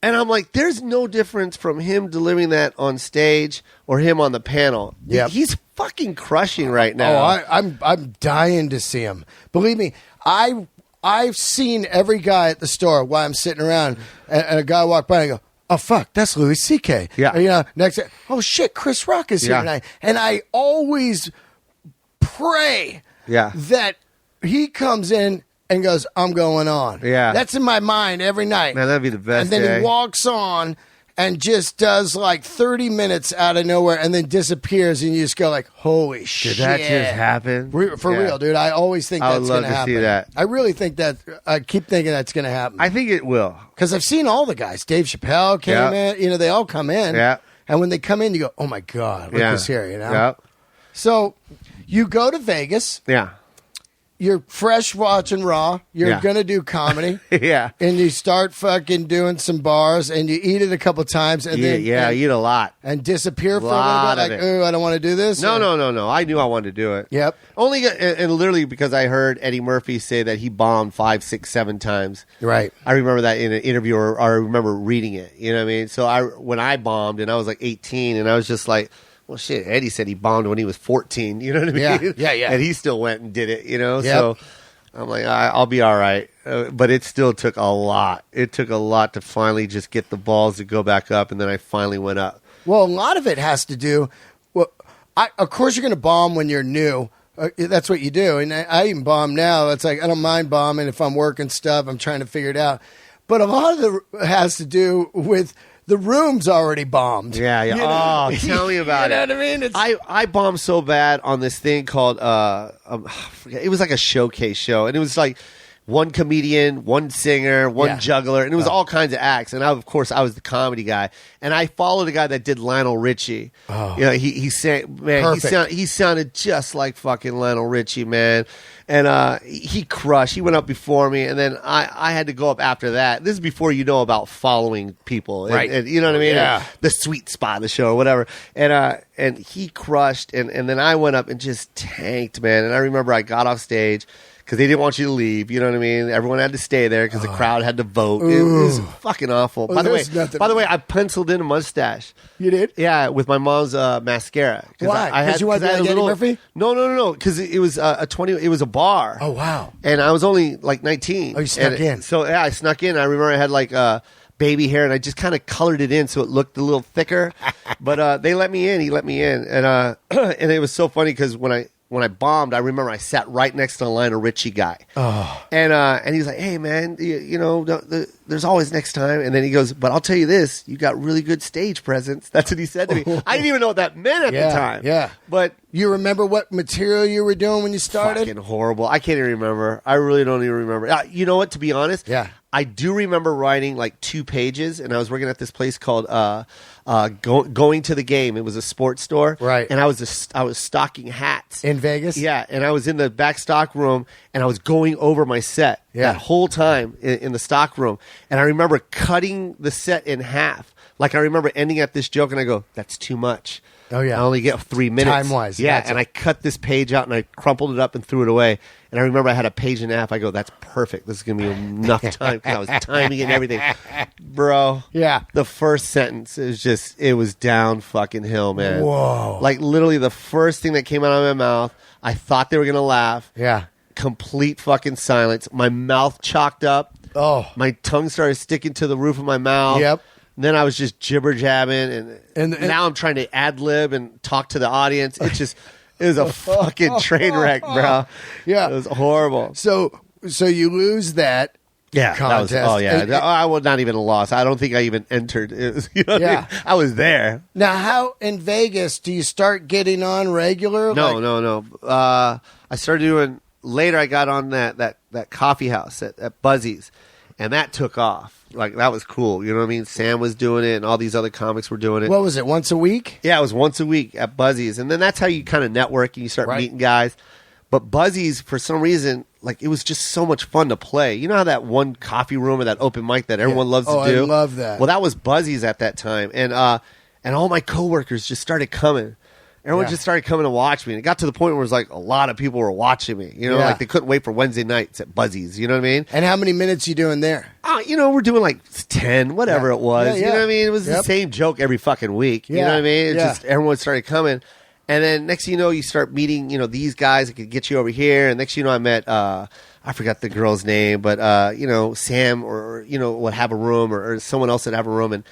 And I'm like, there's no difference from him delivering that on stage or him on the panel.
Yeah,
he's fucking crushing right now.
Oh, I'm dying to see him. Believe me, I've seen every guy at the store while I'm sitting around, and a guy walk by and I go, oh fuck, that's Louis C.K.
Yeah,
next, oh shit, Chris Rock is here tonight, and I always pray that he comes in and goes, I'm going on.
Yeah.
That's in my mind every night.
Man, that'd be the best.
And then he walks on and just does like 30 minutes out of nowhere and then disappears, and you just go like, holy shit.
Did that just happen?
For real, dude. I always think that's going to happen.
See that.
I really think that. I keep thinking that's going to happen.
I think it will.
Because I've seen all the guys. Dave Chappelle came in. They all come in.
Yeah.
And when they come in, you go, oh my God, look who's here,
Yeah.
So you go to Vegas.
Yeah.
You're fresh watching Raw. You're going to do comedy.
Yeah.
And you start fucking doing some bars, and you eat it a couple times, and then
eat a lot.
And disappear for a little bit, like, ooh, I don't want to do this.
No. I knew I wanted to do it.
Yep.
Only and literally because I heard Eddie Murphy say that he bombed 5, 6, 7 times.
Right.
I remember that in an interview, or I remember reading it. You know what I mean? So when I bombed, and I was like 18, and I was just like, well, shit, Eddie said he bombed when he was 14. You know what I mean?
Yeah.
And he still went and did it,
Yep.
So I'm like, I'll be all right. But it still took a lot. It took a lot to finally just get the balls to go back up, and then I finally went up.
Well, a lot of it has to do, of course you're going to bomb when you're new. That's what you do. And I even bomb now. It's like, I don't mind bombing if I'm working stuff. I'm trying to figure it out. But a lot of it has to do with the room's already bombed.
Yeah. Oh, tell me about it.
You know what I mean?
I bombed so bad on this thing called, it was like a showcase show. And it was like one comedian, one singer, one juggler. And it was all kinds of acts. And of course, I was the comedy guy. And I followed a guy that did Lionel Richie. Oh. He sang, man, he sounded just like fucking Lionel Richie, man. And he crushed. He went up before me, and then I had to go up after that. This is before you know about following people,
right?
And you know what I mean?
Yeah.
The sweet spot of the show or whatever. And he crushed, and then I went up and just tanked, man. And I remember I got off stage because they didn't want you to leave. You know what I mean? Everyone had to stay there because the crowd had to vote. It was fucking awful. By the way, I penciled in a mustache.
You did?
Yeah, with my mom's mascara.
Why? Because you wanted to be like Eddie Murphy?
No. Because it was it was a bar.
Oh wow!
And I was only like 19.
Oh, you snuck in.
So I snuck in. I remember I had like baby hair, and I just kind of colored it in so it looked a little thicker. But they let me in. He let me in, and and it was so funny because when when I bombed, I remember I sat right next to the Lionel Richie guy.
Oh.
And he's like, hey, man, there's always next time. And then he goes, but I'll tell you this, you got really good stage presence. That's what he said to me. I didn't even know what that meant at the time.
Yeah.
But
you remember what material you were doing when you started?
Fucking horrible. I can't even remember. I really don't even remember. You know what, to be honest?
Yeah.
I do remember writing like 2 pages, and I was working at this place called Going to the Game. It was a sports store.
Right.
And I was stocking hats.
In Vegas?
Yeah, and I was in the back stock room, and I was going over my set that whole time in the stock room. And I remember cutting the set in half. Like, I remember ending at this joke, and I go, that's too much.
Oh, yeah.
I only get 3 minutes.
Time-wise.
Yeah, and I cut this page out, and I crumpled it up and threw it away. And I remember I had a page and a half. I go, that's perfect. This is going to be enough time. Because I was timing and everything. Bro.
Yeah.
The first sentence, it was down fucking hill, man.
Whoa.
Like, literally the first thing that came out of my mouth, I thought they were going to laugh.
Yeah. Complete
fucking silence. My mouth chalked up.
Oh.
My tongue started sticking to the roof of my mouth.
Yep.
And then I was just jibber jabbing, and now I'm trying to ad lib and talk to the audience. It was a fucking train wreck, bro.
Yeah,
it was horrible.
So you lose that.
Yeah,
contest.
I was not even a loss. I don't think I even entered. It was, I mean? I was there.
Now, how in Vegas do you start getting on regular?
No. I started doing later. I got on that coffee house at Buzzy's, and that took off. Like, that was cool. You know what I mean? Sam was doing it, and all these other comics were doing it.
What was it, once a week?
Yeah, it was once a week at Buzzy's. And then that's how you kind of network and you start meeting guys. But Buzzy's, for some reason, like, it was just so much fun to play. You know how that one coffee room or that open mic that everyone loves to do?
I love that.
Well, that was Buzzy's at that time. And all my coworkers just started coming. Everyone just started coming to watch me. And it got to the point where it was like a lot of people were watching me. You know, like they couldn't wait for Wednesday nights at Buzzy's. You know what I mean?
And how many minutes you doing there?
We're doing like 10, whatever it was. You know what I mean? It was the same joke every fucking week. You know what I mean? It just everyone started coming. And then next thing you know, you start meeting, these guys that could get you over here. And next thing you know, I met, I forgot the girl's name, but, Sam or would have a room or someone else would have a room. And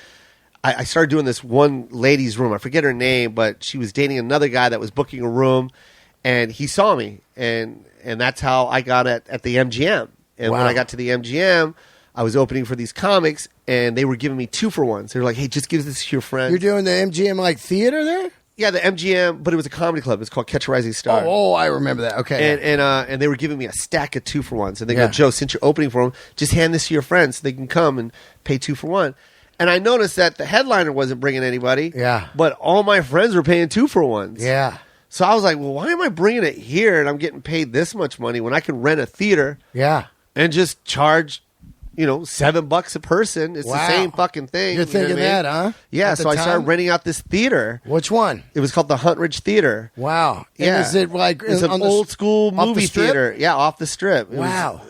I started doing this one lady's room. I forget her name, but she was dating another guy that was booking a room, and he saw me, and that's how I got at the MGM. And when I got to the MGM, I was opening for these comics, and they were giving me 2-for-1s. They were like, "Hey, just give this to your friend."
You're doing the MGM like theater there?
Yeah, the MGM, but it was a comedy club. It's called Catch a Rising Star.
Oh, I remember that. Okay,
and they were giving me a stack of 2-for-1s, and they go, "Joe, since you're opening for them, just hand this to your friends so they can come and pay 2-for-1." And I noticed that the headliner wasn't bringing anybody.
Yeah.
But all my friends were paying 2-for-1s.
Yeah.
So I was like, well, why am I bringing it here and I'm getting paid this much money when I can rent a theater?
Yeah.
And just charge, $7 a person. It's the same fucking thing.
You're thinking that, huh?
Yeah. So I started renting out this theater.
Which one?
It was called the Huntridge Theater.
Wow.
Yeah.
And is it like
it's an old school movie theater? Yeah, off the strip.
Wow.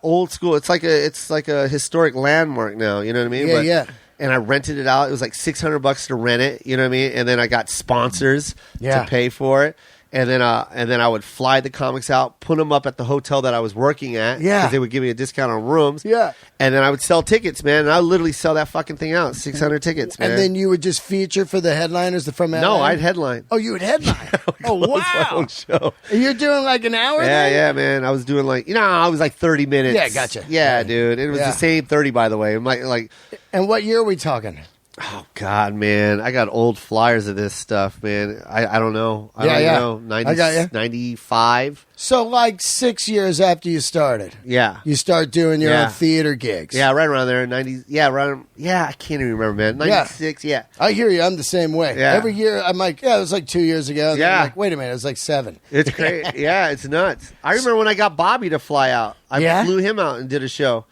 Old school. It's like a historic landmark now. You know what I mean?
Yeah.
And I rented it out. It was like $600 to rent it. You know what I mean? And then I got sponsors to pay for it. And then I would fly the comics out, put them up at the hotel that I was working at.
Yeah.
Because they would give me a discount on rooms.
Yeah.
And then I would sell tickets, man. And I would literally sell that fucking thing out. 600 tickets, man.
And then you would just feature for the headliners from LA?
No, I'd headline.
Oh, you would headline? Oh, wow.
My own show.
And you're doing like an hour
then? Yeah, man. I was doing I was like 30 minutes.
Yeah, gotcha.
Yeah, dude. It was the same 30, by the way. I'm like.
And what year are we talking?
Oh, God, man. I got old flyers of this stuff, man. I don't know. I don't know.
I got you.
95.
So like 6 years after you started.
Yeah.
You start doing your own theater gigs.
Yeah, right around there. 90. Yeah, I can't even remember, man. 96, yeah.
I hear you. I'm the same way.
Yeah.
Every year, I'm like, it was like 2 years ago. And
yeah.
I'm like, wait a minute, it was like 7.
It's crazy. Yeah, it's nuts. I remember when I got Bobby to fly out. I flew him out and did a show.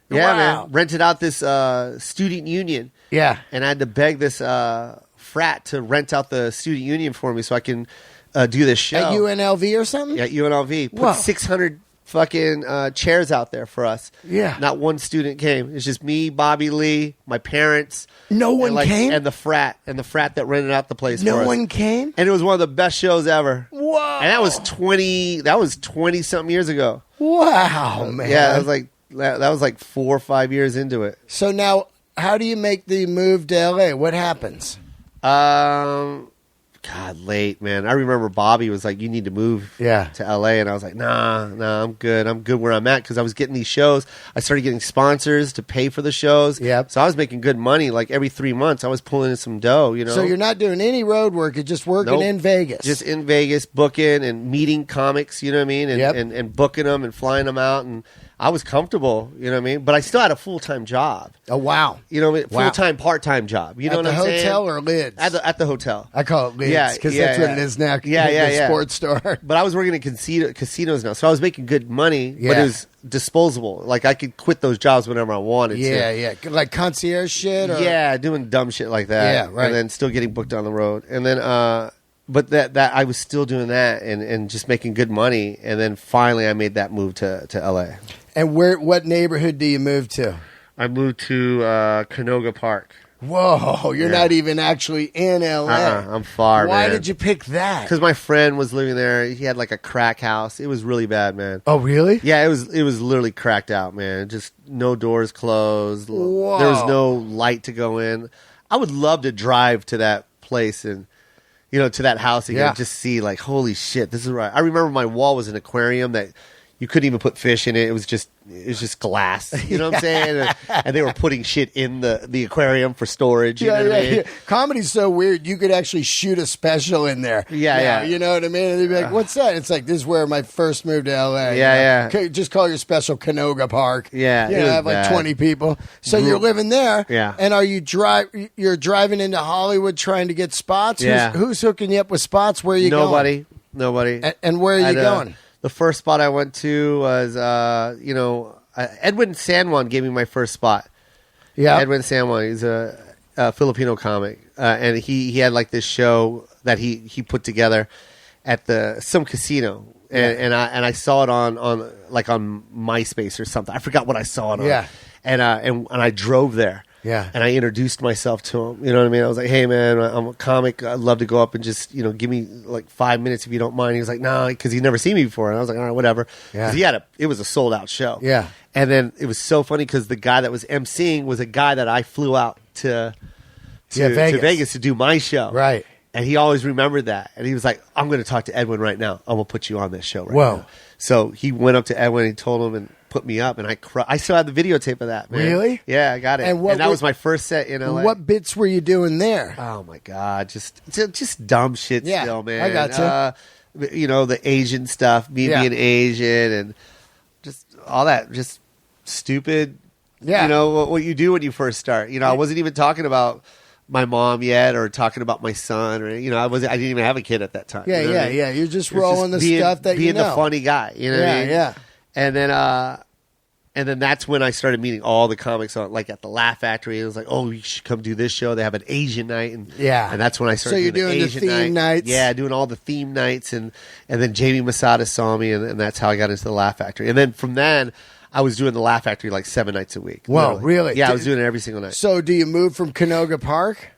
Yeah, man. Rented out this student union.
Yeah.
And I had to beg this frat to rent out the student union for me so I can do this show.
At UNLV or something?
Yeah, at UNLV. Put 600 fucking chairs out there for us.
Yeah.
Not one student came. It's just me, Bobby Lee, my parents.
No one came?
And the frat that rented out the place for us.
No one came?
And it was one of the best shows ever.
Whoa.
And that was 20-something years ago.
Wow, man.
Yeah, that was like 4 or 5 years into it.
So now, how do you make the move to LA? What happens?
God, late, man. I remember Bobby was like, "You need to move to LA," and I was like, "Nah, I'm good. I'm good where I'm at," because I was getting these shows. I started getting sponsors to pay for the shows.
Yep.
So I was making good money. Like every 3 months, I was pulling in some dough. You know.
So you're not doing any road work. You're just working in Vegas.
Just in Vegas, booking and meeting comics. You know what I mean? And booking them and flying them out and. I was comfortable, you know what I mean? But I still had a full-time job.
Oh, wow.
You know, full-time, part-time job. You know what I'm saying?
At the hotel or Lids?
At the hotel.
I call it Lids because that's what it is now. The sports store.
But I was working in casinos now, so I was making good money, but it was disposable. Like, I could quit those jobs whenever I wanted to.
Yeah. Like concierge shit? Or?
Yeah, doing dumb shit like that.
Yeah, right.
And then still getting booked on the road. And then... But that I was still doing that and just making good money, and then finally I made that move to LA.
And what neighborhood do you move to?
I moved to Canoga Park.
Whoa, you're not even actually in LA.
I'm far,
Why
man.
did you pick that?
Because my friend was living there. He had like a crack house. It was really bad, man.
Oh, really?
Yeah, it was literally cracked out, man. Just no doors closed.
Whoa.
There was no light to go in. I would love to drive to that place and to that house again, just see like, holy shit, this is right. I remember my wall was an aquarium that you couldn't even put fish in it. It was just glass. You know what I'm saying? And they were putting shit in the aquarium for storage. You know what I mean?
Comedy's so weird. You could actually shoot a special in there.
Yeah.
You know what I mean? And they'd be like, what's that? It's like, this is where my first move to LA.
Yeah.
Just call your special Canoga Park.
Yeah.
Have like 20 people. So you're living there.
Yeah.
And are you you're driving into Hollywood trying to get spots?
Yeah.
Who's hooking you up with spots? Where are you going?
Nobody.
And where are you going?
The first spot I went to was, Edwin San Juan gave me my first spot.
Yeah.
Edwin San Juan, he's a Filipino comic. And he had like this show that he put together at some casino. And I saw it on MySpace or something. I forgot what I saw it on.
Yeah.
And I drove there.
Yeah.
And I introduced myself to him. You know what I mean? I was like, hey, man, I'm a comic. I'd love to go up and just, give me like 5 minutes if you don't mind. He was like, no, because he'd never seen me before. And I was like, all right, whatever.
Yeah.
It was a sold out show.
Yeah.
And then it was so funny because the guy that was emceeing was a guy that I flew out to Vegas to do my show.
Right.
And he always remembered that. And he was like, I'm going to talk to Edwin right now. I'm going to put you on this show right now. So he went up to Edwin and he told him and put me up. And I still have the videotape of that, man.
Really?
Yeah, I got it. And that was my first set in LA.
What bits were you doing there?
Oh, my God. Just dumb shit still, man.
I got you.
The Asian stuff, me being Asian and just all that. Just stupid, what you do when you first start. I wasn't even talking about my mom yet or talking about my son or I didn't even have a kid at that time.
Yeah. You're just rolling the stuff that
being the funny guy, what I mean?
Yeah.
And then that's when I started meeting all the comics on like at the Laugh Factory. It was like, oh, you should come do this show. They have an Asian night, and that's when I started.
So you're doing the theme nights,
doing all the theme nights, and then Jamie Masada saw me, and that's how I got into the Laugh Factory. And then from then, I was doing the Laugh Factory like 7 nights a week.
Wow, really?
Yeah, I was doing it every single night.
So do you move from Canoga Park?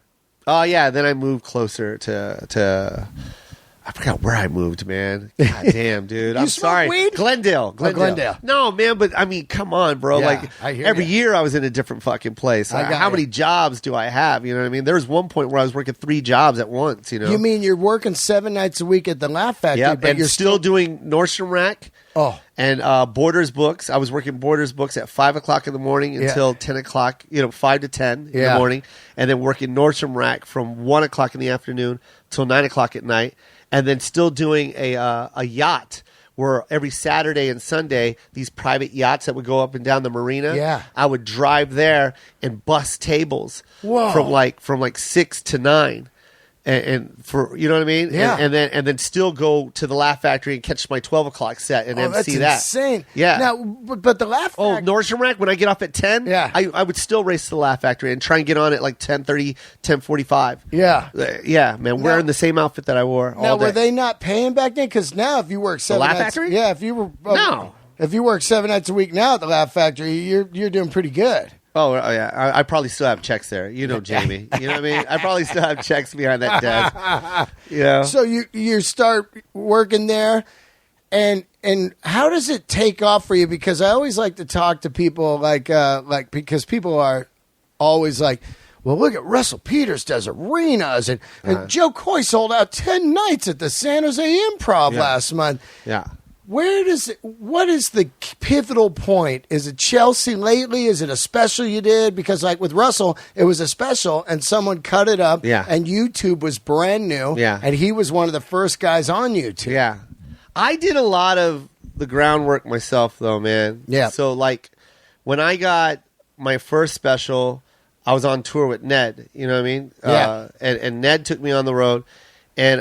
Oh, yeah. Then I moved closer to I forgot where I moved, man. God damn, dude. I'm sorry.
Weed?
Glendale.
Glendale.
No, man, but I mean, come on, bro.
Yeah,
like every year I was in a different fucking place. How many jobs do I have? You know what I mean? There was one point where I was working 3 jobs at once,
You mean you're working 7 nights a week at the Laugh Factory, but you're
still doing Nordstrom Rack?
Oh.
And Borders Books. I was working Borders Books at 5 o'clock in the morning until 10 o'clock, 5 to 10 in the morning. And then working Nordstrom Rack from 1 o'clock in the afternoon till 9 o'clock at night. And then still doing a yacht where every Saturday and Sunday, these private yachts that would go up and down the marina, I would drive there and bust tables from like 6 to 9. And for what I mean, and then still go to the Laugh Factory and catch my 12 o'clock set and MC that.
That's insane.
Yeah.
Now, but the Laugh Factory.
Nordstrom Rack. When I get off at 10, I would still race to the Laugh Factory and try and get on at like 10:30, 10:45.
Yeah,
man. Wearing the same outfit that I wore all day.
Were they not paying back then? Because now, if you work 7
Laugh
nights,
Factory,
if you were if you work 7 nights a week now at the Laugh Factory, you're doing pretty good.
Oh, yeah. I probably still have checks there. Jamie. You know what I mean? I probably still have checks behind that desk.
So you start working there, and how does it take off for you? Because I always like to talk to people like because people are always like, well, look at Russell Peters does arenas, and Joe Coy sold out 10 nights at the San Jose Improv last month.
Yeah.
What is the pivotal point? Is it Chelsea lately? Is it a special you did? Because like with Russell, it was a special and someone cut it up and YouTube was brand new and he was one of the first guys on YouTube.
Yeah. I did a lot of the groundwork myself though, man.
Yeah.
So like when I got my first special, I was on tour with Ned, you know what I mean?
Yeah.
And Ned took me on the road and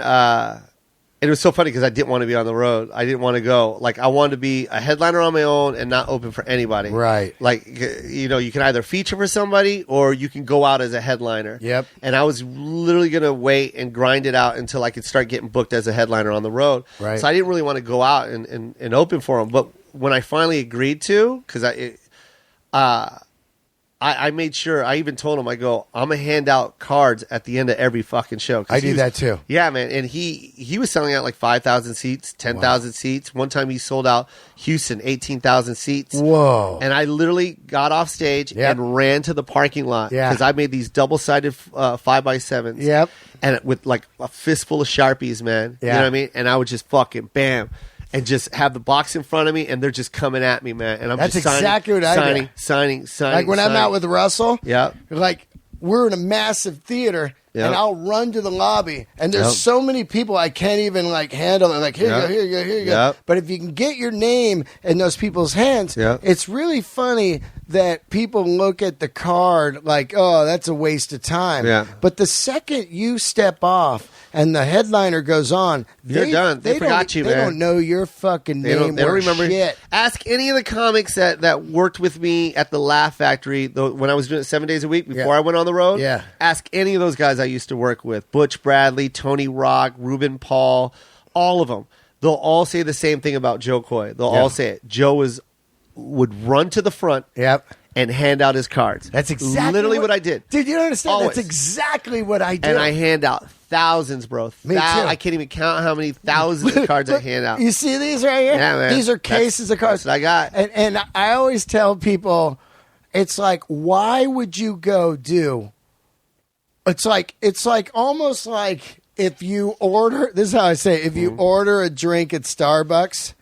it was so funny because I didn't want to be on the road. I didn't want to go. Like, I wanted to be a headliner on my own and not open for anybody.
Right.
Like, you know, you can either feature for somebody or you can go out as a headliner.
Yep.
And I was literally going to wait and grind it out until I could start getting booked as a headliner on the road.
Right.
So I didn't really want to go out and open for them. But when I finally agreed to, because I made sure, I even told him, I go, I'm going to hand out cards at the end of every fucking show.
I do that too.
Yeah, man. And he was selling out like 5,000 seats, 10,000 seats. One time he sold out Houston, 18,000 seats.
Whoa.
And I literally got off stage and ran to the parking lot because I made these double-sided 5x7s.
Yep.
And with like a fistful of Sharpies, man.
Yeah.
You know what I mean? And I would just fucking bam. And just have the box in front of me, and they're just coming at me, man. And I'm
That's
just
exactly what I do.
signing.
Like when I'm out with Russell,
yeah,
like we're in a massive theater, and I'll run to the lobby, and there's so many people I can't even like handle it. Like here you go. But if you can get your name in those people's hands, it's really funny that people look at the card like, oh, that's a waste of time.
Yeah.
But the second you step off and the headliner goes on,
you're done. They forgot you, man.
They don't know your fucking name. They don't remember shit.
Ask any of the comics that worked with me at the Laugh Factory when I was doing it 7 days a week before I went on the road.
Yeah.
Ask any of those guys I used to work with. Butch Bradley, Tony Rock, Ruben Paul, all of them. They'll all say the same thing about Joe Coy. They'll all say it. Joe would run to the front and hand out his cards.
That's exactly
literally what I did.
Dude, you don't understand?
Always.
That's exactly what I did.
And I hand out thousands, bro.
Me too.
I can't even count how many thousands of cards I hand out.
You see these right here?
Yeah, man.
These are cases of cards.
That's what I got.
And I always tell people, it's like, why would you go do? It's like almost like if you order. This is how I say it, if you order a drink at Starbucks,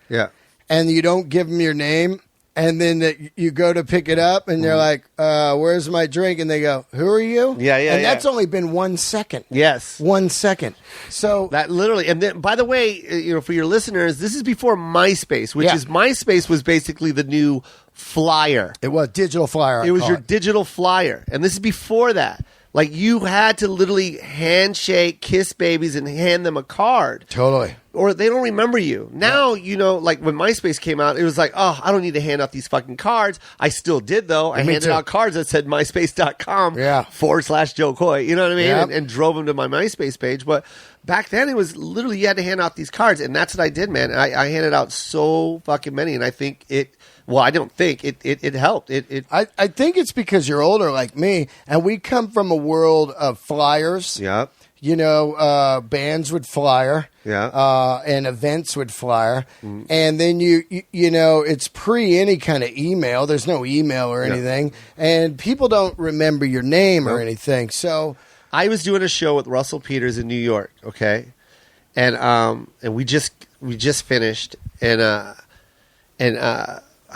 and you don't give them your name. And then you go to pick it up, and they're like, where's my drink? And they go, who are you?
Yeah.
And that's only been 1 second.
Yes.
1 second. So
that literally, and then, by the way, you know, for your listeners, this is before MySpace, which is MySpace was basically the new flyer.
It was digital flyer.
It was your digital flyer. And this is before that. Like, you had to literally handshake, kiss babies, and hand them a card.
Totally.
Or they don't remember you. Now, you know, like when MySpace came out, it was like, oh, I don't need to hand out these fucking cards. I still did, though. I handed out cards that said myspace.com/Joe Coy. You know what I mean?
Yep.
And drove them to my MySpace page. But back then, it was literally you had to hand out these cards. And that's what I did, man. I handed out so fucking many. And I think it... Well, I don't think it helped.
I think it's because you're older like me, and we come from a world of flyers.
Yeah.
You know, bands would flyer.
Yeah.
And events would flyer. And then you know, it's pre any kind of email. There's no email or anything. And people don't remember your name or anything. So
I was doing a show with Russell Peters in New York, okay? And we just finished and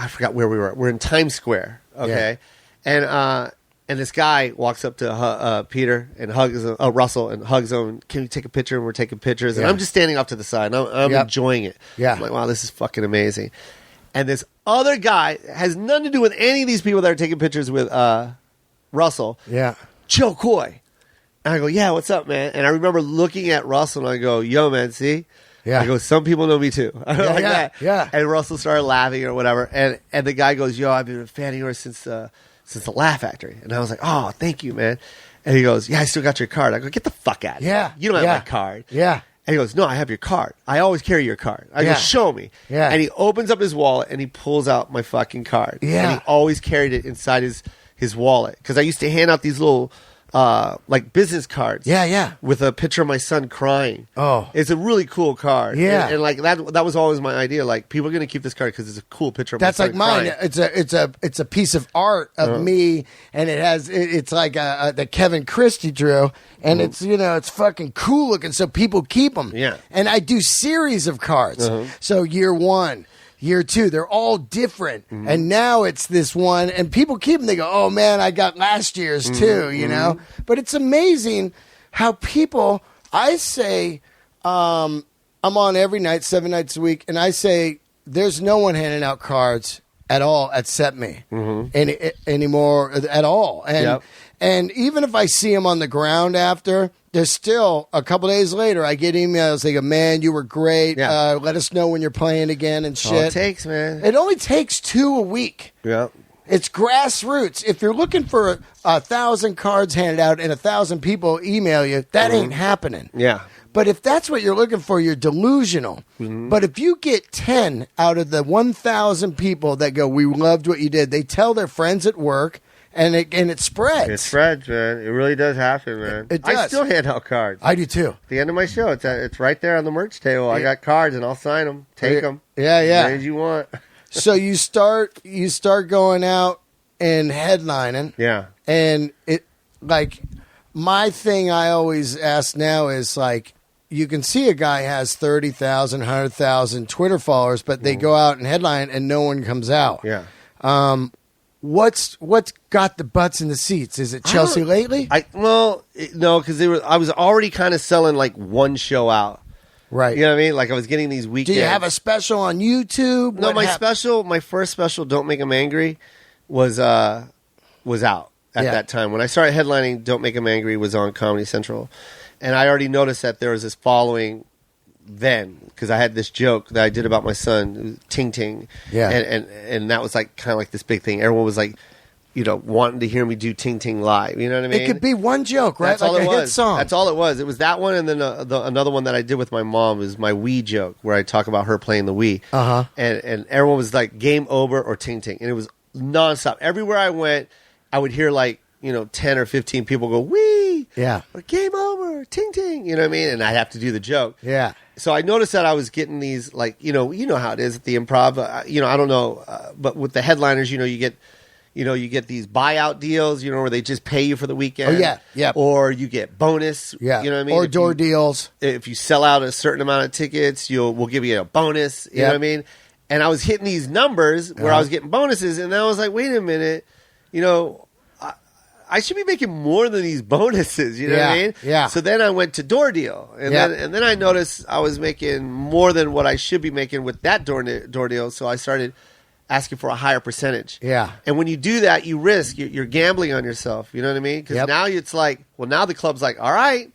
I forgot where we were. We're in Times Square, okay? And this guy walks up to Peter and hugs Russell and hugs him. Can we take a picture? And we're taking pictures. And I'm just standing off to the side. And I'm enjoying it.
Yeah.
I'm like, wow, this is fucking amazing. And this other guy has nothing to do with any of these people that are taking pictures with Russell.
Yeah.
Joe Coy. And I go, yeah, what's up, man? And I remember looking at Russell and I go, yo, man, see? Yeah. I go, some people know me too. That.
Yeah.
And Russell started laughing or whatever. And the guy goes, yo, I've been a fan of yours since the Laugh Factory. And I was like, oh, thank you, man. And he goes, yeah, I still got your card. I go, get the fuck out of here. You don't have my card.
Yeah.
And he goes, no, I have your card. I always carry your card. I go, show me.
Yeah.
And he opens up his wallet and he pulls out my fucking card.
Yeah.
And he always carried it inside his wallet. Because I used to hand out these little like business cards.
Yeah.
With a picture of my son crying.
Oh.
It's a really cool card.
Yeah.
And like that was always my idea. Like, people are going to keep this card because it's a cool picture of
That's
my son
like mine.
crying.
It's a piece of art of me, and it's like that Kevin Christie drew, and it's it's fucking cool looking. So people keep them.
Yeah.
And I do series of cards. So year 1. Year 2, they're all different. And now it's this one, and people keep them. They go, oh, man, I got last year's too, you know? But it's amazing how people, I say, I'm on every night, 7 nights a week, and I say, there's no one handing out cards at all except me anymore at all. And even if I see them on the ground after, there's still a couple days later, I get emails. They go, man, you were great.
Yeah.
Let us know when you're playing again and shit.
All it takes, man.
It only takes 2 a week.
Yeah.
It's grassroots. If you're looking for 1,000 cards handed out and 1,000 people email you, that ain't happening.
Yeah.
But if that's what you're looking for, you're delusional. But if you get 10 out of the 1,000 people that go, we loved what you did, they tell their friends at work, and it spreads.
It spreads, man. It really does happen, man.
It does.
I still hand out cards.
I do too.
At the end of my show, it's right there on the merch table. I got cards, and I'll sign them. Take them.
Yeah.
As many as you want.
So you start going out and headlining.
Yeah.
And it, like, my thing I always ask now is, like, you can see a guy has 30,000, 100,000 Twitter followers, but they go out and headline and no one comes out.
Yeah.
What's got the butts in the seats? Is it Chelsea lately?
No, because I was already kind of selling like one show out.
Right.
You know what I mean? Like, I was getting these weekends.
Do you have a special on YouTube?
No, my first special, Don't Make 'Em Angry, was out at that time. When I started headlining, Don't Make 'Em Angry was on Comedy Central. And I already noticed that there was this following then, because I had this joke that I did about my son, Ting Ting.
Yeah.
And that was like kind of like this big thing. Everyone was like, wanting to hear me do Ting Ting live. You know what I mean?
It could be one joke, right?
That's all
like
it
a
was.
hit song.
That's all it was. It was that one, and then another one that I did with my mom was my Wii joke, where I talk about her playing the Wii. And everyone was like, game over or Ting Ting. And it was nonstop. Everywhere I went, I would hear like, 10 or 15 people go, Wii!
Yeah.
Or game over, Ting Ting. You know what I mean? And I'd have to do the joke.
Yeah.
So I noticed that I was getting these, like, you know how it is at the Improv. I don't know, but with the headliners, you get these buyout deals, where they just pay you for the weekend.
Oh, yeah.
Or you get bonus.
Yeah.
You know what I mean?
Or door deals.
If you sell out a certain amount of tickets, we'll give you a bonus. You know what I mean? And I was hitting these numbers where I was getting bonuses, and then I was like, wait a minute, I should be making more than these bonuses. You know what I mean?
Yeah.
So then I went to door deal, and then I noticed I was making more than what I should be making with that door deal. So I started asking for a higher percentage.
Yeah.
And when you do that, you risk. You're gambling on yourself. You know what I mean? Because now it's like, now the club's like, all right,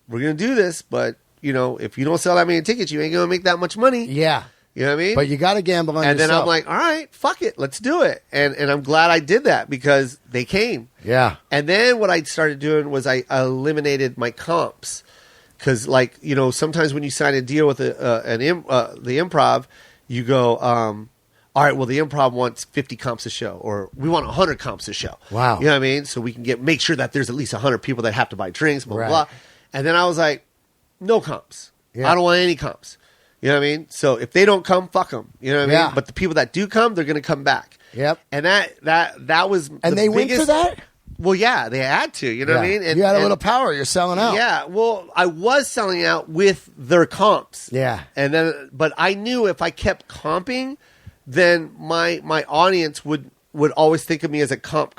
we're going to do this, but, if you don't sell that many tickets, you ain't going to make that much money.
Yeah.
You know what I mean?
But you got to gamble on yourself.
And then I'm like, all right, fuck it. Let's do it. And I'm glad I did that because they came.
Yeah.
And then what I started doing was I eliminated my comps. Because, sometimes when you sign a deal with the Improv, you go, all right, well, the Improv wants 50 comps a show, or we want 100 comps a show.
Wow.
You know what I mean? So we can make sure that there's at least 100 people that have to buy drinks, blah, blah, blah. And then I was like, no comps. Yeah. I don't want any comps. You know what I mean? So if they don't come, fuck them. You know what I mean? But the people that do come, they're going to come back.
Yep.
And that was
and they went for that?
Well, yeah, they had to. You know what I mean? And,
you had a little power. You're selling out.
Yeah. Well, I was selling out with their comps.
Yeah.
And then, but I knew if I kept comping, then my audience would always think of me as a comp.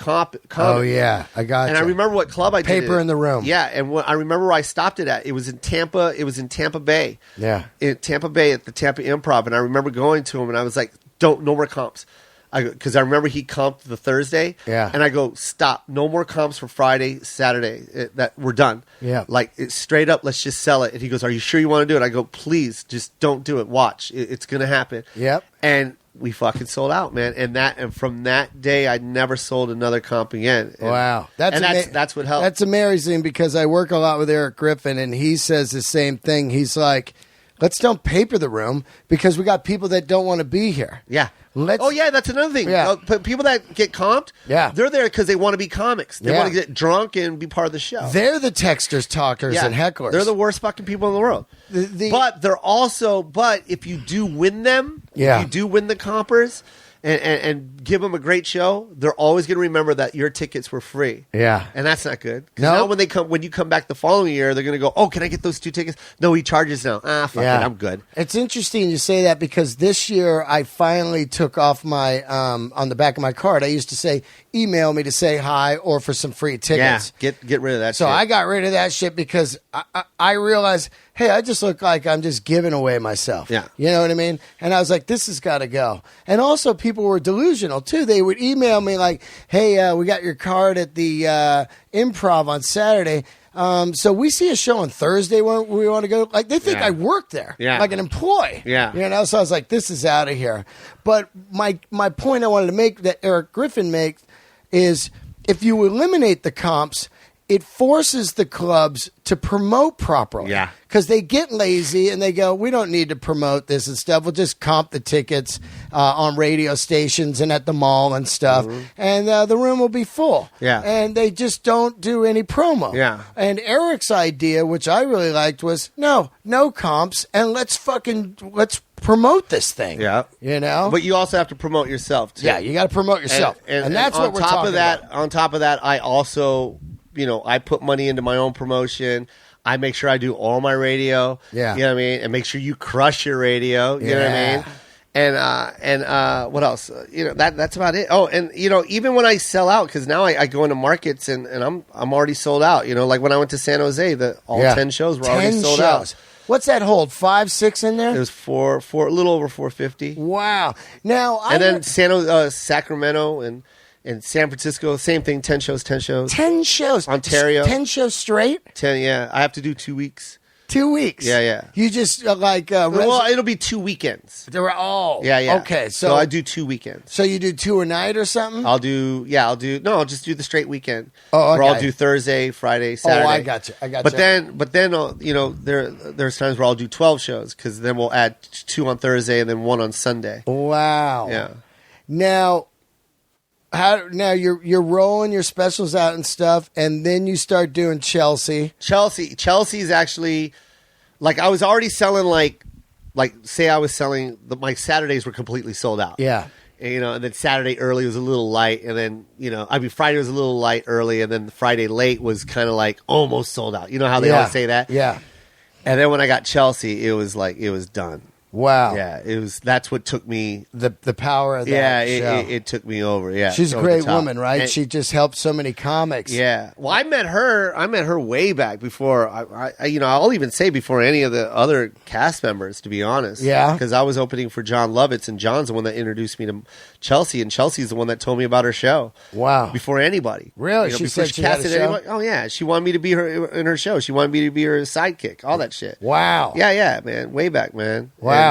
Oh, yeah. I got
And I remember what club I did.
Paper in the Room.
Yeah. And I remember where I stopped it at. It was in Tampa. It was in Tampa Bay.
Yeah.
In Tampa Bay at the Tampa Improv. And I remember going to him and I was like, no more comps. Because I remember he comped the Thursday.
Yeah.
And I go, stop. No more comps for Friday, Saturday. That we're done.
Yeah.
Like, straight up, let's just sell it. And he goes, are you sure you want to do it? I go, please, just don't do it. Watch. It's going to happen.
Yep.
And we fucking sold out, man. And from that day, I never sold another comp again.
Wow.
That's what helped.
That's amazing because I work a lot with Eric Griffin, and he says the same thing. He's like, let's don't paper the room because we got people that don't want to be here.
Yeah. That's another thing.
Yeah.
People that get comped, they're there because they want to be comics. They want to get drunk and be part of the show.
They're the texters, talkers, and hecklers.
They're the worst fucking people in the world. But they're also, if you do win them, if you do win the compers, and give them a great show, they're always going to remember that your tickets were free. Yeah. And that's not good. Because now when you come back the following year, they're going to go, oh, can I get those 2 tickets? No, he charges now. Fuck it, I'm good.
It's interesting you say that because this year I finally took off my, on the back of my card, I used to say, email me to say hi or for some free tickets.
Yeah, get rid of that shit.
So I got rid of that shit because I realized, hey, I just look like I'm just giving away myself. Yeah. You know what I mean? And I was like, this has got to go. And also people were delusional too. They would email me like, hey, we got your card at the Improv on Saturday. So we see a show on Thursday when we want to go. Like they think I work there, like an employee. Yeah. You know, so I was like, this is out of here. But my point I wanted to make that Eric Griffin makes is if you eliminate the comps, it forces the clubs to promote properly. Yeah. Because they get lazy and they go, we don't need to promote this and stuff. We'll just comp the tickets on radio stations and at the mall and stuff. Mm-hmm. And the room will be full. Yeah. And they just don't do any promo. Yeah. And Eric's idea, which I really liked, was no comps and let's promote this thing. Yeah. You know?
But you also have to promote yourself, too.
Yeah, you got to promote yourself. And that's what we're talking about.
On top of that, I also... I put money into my own promotion. I make sure I do all my radio. Yeah. You know what I mean? And make sure you crush your radio. You know what I mean? And what else? That's about it. Oh, and even when I sell out, because now I go into markets and I'm already sold out. Like when I went to San Jose, all 10 shows were already sold out.
What's that hold? 5, 6 in there?
It was four, a little over 450.
Wow. Now,
then Sacramento and San Francisco, same thing, 10 shows. 10 shows. Ontario.
10 shows straight?
10, yeah. I have to do 2 weeks.
2 weeks?
Yeah.
You just
well, it'll be 2 weekends.
Yeah. Okay.
So I do 2 weekends.
So you do 2 a night or something?
I'll just do the straight weekend. Oh, okay. Or I'll do Thursday, Friday, Saturday.
Oh, I got you.
But then, there's times where I'll do 12 shows because then we'll add 2 on Thursday and then 1 on Sunday.
Wow. Yeah. Now you're rolling your specials out and stuff, and then you start doing Chelsea.
Chelsea's actually like I was already selling like say I was selling my Saturdays were completely sold out. Yeah. And then Saturday early was a little light, and then Friday was a little light early, and then Friday late was kind of like almost sold out. You know how they always say that? Yeah. And then when I got Chelsea, it was done.
Wow.
Yeah, that's what took me
the power of that show.
It took me over. Yeah.
She's a great woman, right? She just helped so many comics.
Yeah. Well, I met her way back before I'll even say before any of the other cast members, to be honest. Yeah. Because I was opening for John Lovitz, and John's the one that introduced me to Chelsea, and Chelsea's the one that told me about her show. Wow. Before anybody.
Really? She said she had a show?
Anybody. Oh yeah. She wanted me to be in her show. She wanted me to be her sidekick. All that shit.
Wow.
Yeah, man. Way back, man.
Wow.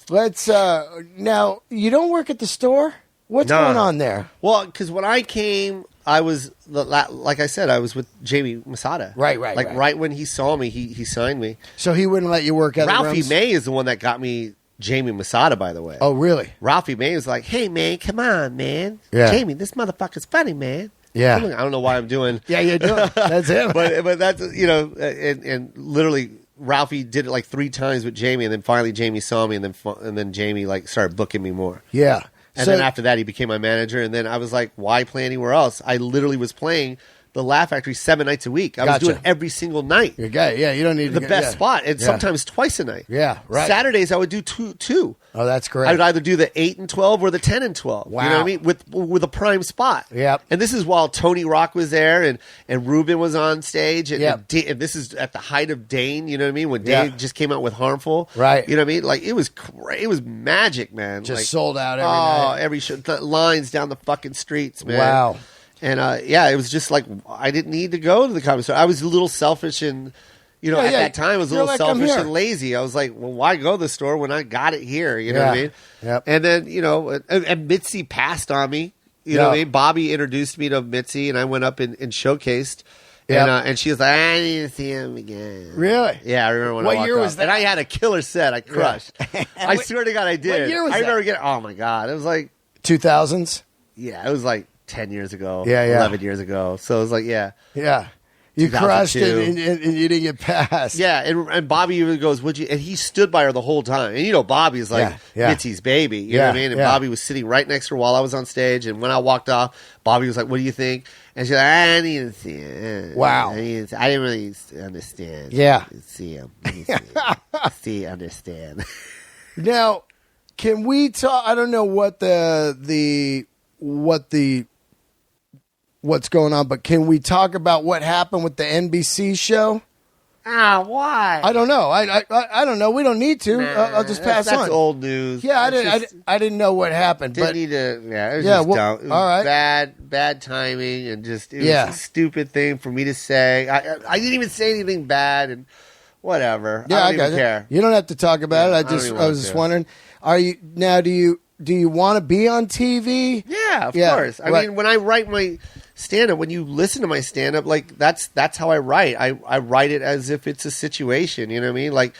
Let's now you don't work at the store? What's going on there?
Well, because when I came, I was like I said, I was with Jamie Masada.
Right.
Right when he saw me, he signed me.
So he wouldn't let you work at
Ralphie May is the one that got me Jamie Masada, by the way.
Oh, really?
Ralphie May was like, "Hey, man, come on, man. Yeah. Jamie, this motherfucker's funny, man." Yeah. I don't know why I'm doing.
Yeah, you're doing. That's him.
but that's and literally. Ralphie did it like 3 times with Jamie, and then finally Jamie saw me, and then Jamie started booking me more. Yeah, and then after that he became my manager, and then I was like, why play anywhere else? I literally was playing the Laugh Factory 7 nights a week. I was doing every single night.
You're gay. Yeah, you don't need
the best spot, and sometimes twice a night.
Yeah, right.
Saturdays I would do two.
Oh, that's great.
I would either do the 8 and 12 or the 10 and 12. Wow. You know what I mean? With a prime spot. Yep. And this is while Tony Rock was there and Ruben was on stage. And, and this is at the height of Dane, you know what I mean? When Dane just came out with Harmful. Right. You know what I mean? Like, it was it was magic, man.
Just sold out every night.
Every show. The lines down the fucking streets, man.
Wow.
And, it was just like, I didn't need to go to the comedy store. I was a little selfish and... at that time, I was a little selfish and lazy. I was like, well, why go to the store when I got it here? You know what I mean? Yep. And then, and Mitzi passed on me. You know what I mean? Bobby introduced me to Mitzi, and I went up and showcased. And she was like, I need to see him again.
Really?
Yeah, I remember when I walked
year was
up.
that?
And I had a killer set. I crushed. I swear to God, I did.
What year was
I remember
that?
getting, oh my God. It was like
2000s?
Yeah, it was like 10 years ago.
Yeah.
11 years ago. So it was like, yeah.
Yeah. You crushed it and you didn't get past.
Yeah, and Bobby even goes, would you? And he stood by her the whole time. And Bobby's like Mitzi's baby. You know what I mean? And Bobby was sitting right next to her while I was on stage. And when I walked off, Bobby was like, what do you think? And she's like, I need to see it.
Wow.
I didn't really understand.
Yeah.
See him. Understand.
Now, can we talk? I don't know what what's going on, but can we talk about what happened with the NBC show?
Why?
I don't know. I don't know. We don't need to. I'll just pass on.
That's old news.
Yeah, I didn't know what happened.
Didn't
but
need to. Yeah, it was just dumb. It was
all right.
Bad timing, and just it was a stupid thing for me to say. I didn't even say anything bad, and whatever.
Yeah,
I don't even care.
You don't have to talk about it. I was just wondering. Are you now? Do you want to be on TV?
Yeah, of course. I mean, when I write my stand-up, when you listen to my stand-up, like that's how I write. I write it as if it's a situation. You know what I mean? Like,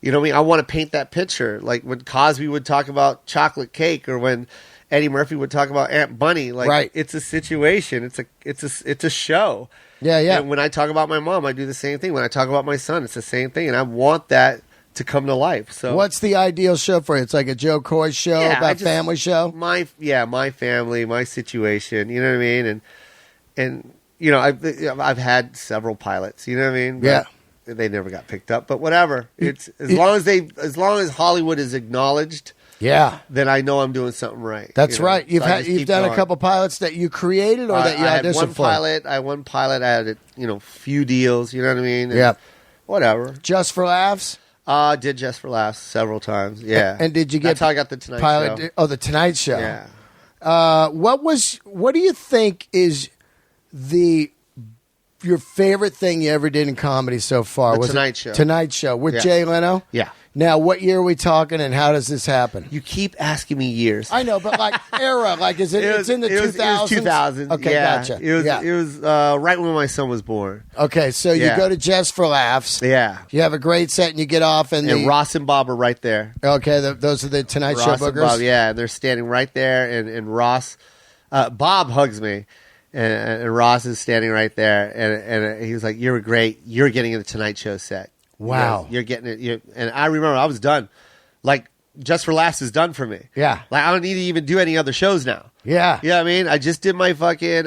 you know what I mean? I want to paint that picture. Like when Cosby would talk about chocolate cake, or when Eddie Murphy would talk about Aunt Bunny. Like, it's a situation. It's a show.
Yeah, yeah.
And when I talk about my mom, I do the same thing. When I talk about my son, it's the same thing. And I want that to come to life. So
what's the ideal show for you? It's like a Joe Coy show, about family show?
My family, my situation, you know what I mean? And I've had several pilots, you know what I mean? But they never got picked up, but whatever. It's as long as Hollywood is acknowledged, then I know I'm doing something right.
That's right. You've done a couple pilots that you created or that you auditioned for?
I had one pilot. I had few deals, you know what I mean?
Yeah.
Whatever.
Just for laughs?
Did Just for Laughs several times. Yeah.
And did you get?
That's how I got the Tonight Show.
Oh, the Tonight Show.
Yeah.
What do you think is your favorite thing you ever did in comedy so far?
The Tonight Show.
Tonight Show with Jay Leno.
Yeah.
Now, what year are we talking, and how does this happen?
You keep asking me years.
I know, but like era, like it's in the 2000s?
It was 2000.
Okay, gotcha.
It was right when my son was born.
Okay, so you go to Just for Laughs.
Yeah.
You have a great set, and you get off. And
Ross and Bob are right there.
Okay, those are the Tonight Show
Ross
boogers?
and Bob, yeah, they're standing right there, and Ross, Bob hugs me. And Ross is standing right there, and he was like, "You're great. You're getting in the Tonight Show set.
Wow,
you're getting it." And I remember I was done. Like Just for Laughs is done for me.
Yeah,
like I don't need to even do any other shows now.
Yeah,
you know what I mean. I just did my fucking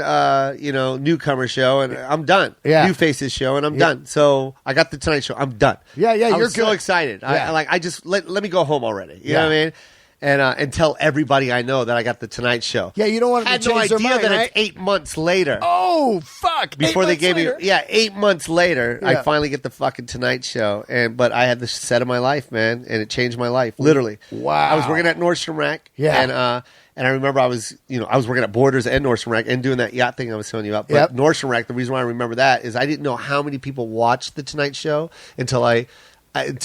newcomer show, and I'm done.
Yeah,
New Faces show, and I'm done. So I got the Tonight Show. I'm done.
Yeah,
you're so excited.
Yeah.
I just let me go home already. You know what I mean? And tell everybody I know that I got the Tonight Show.
Yeah, you don't want to change their mind,
that
right?
it's 8 months later.
Oh, fuck.
Before they gave me... Yeah, 8 months later, I finally get the fucking Tonight Show. But I had the set of my life, man, and it changed my life, literally.
Wow.
I was working at Nordstrom Rack.
Yeah.
And I remember I was working at Borders and Nordstrom Rack and doing that yacht thing I was telling you about. But Nordstrom Rack, the reason why I remember that is I didn't know how many people watched the Tonight Show until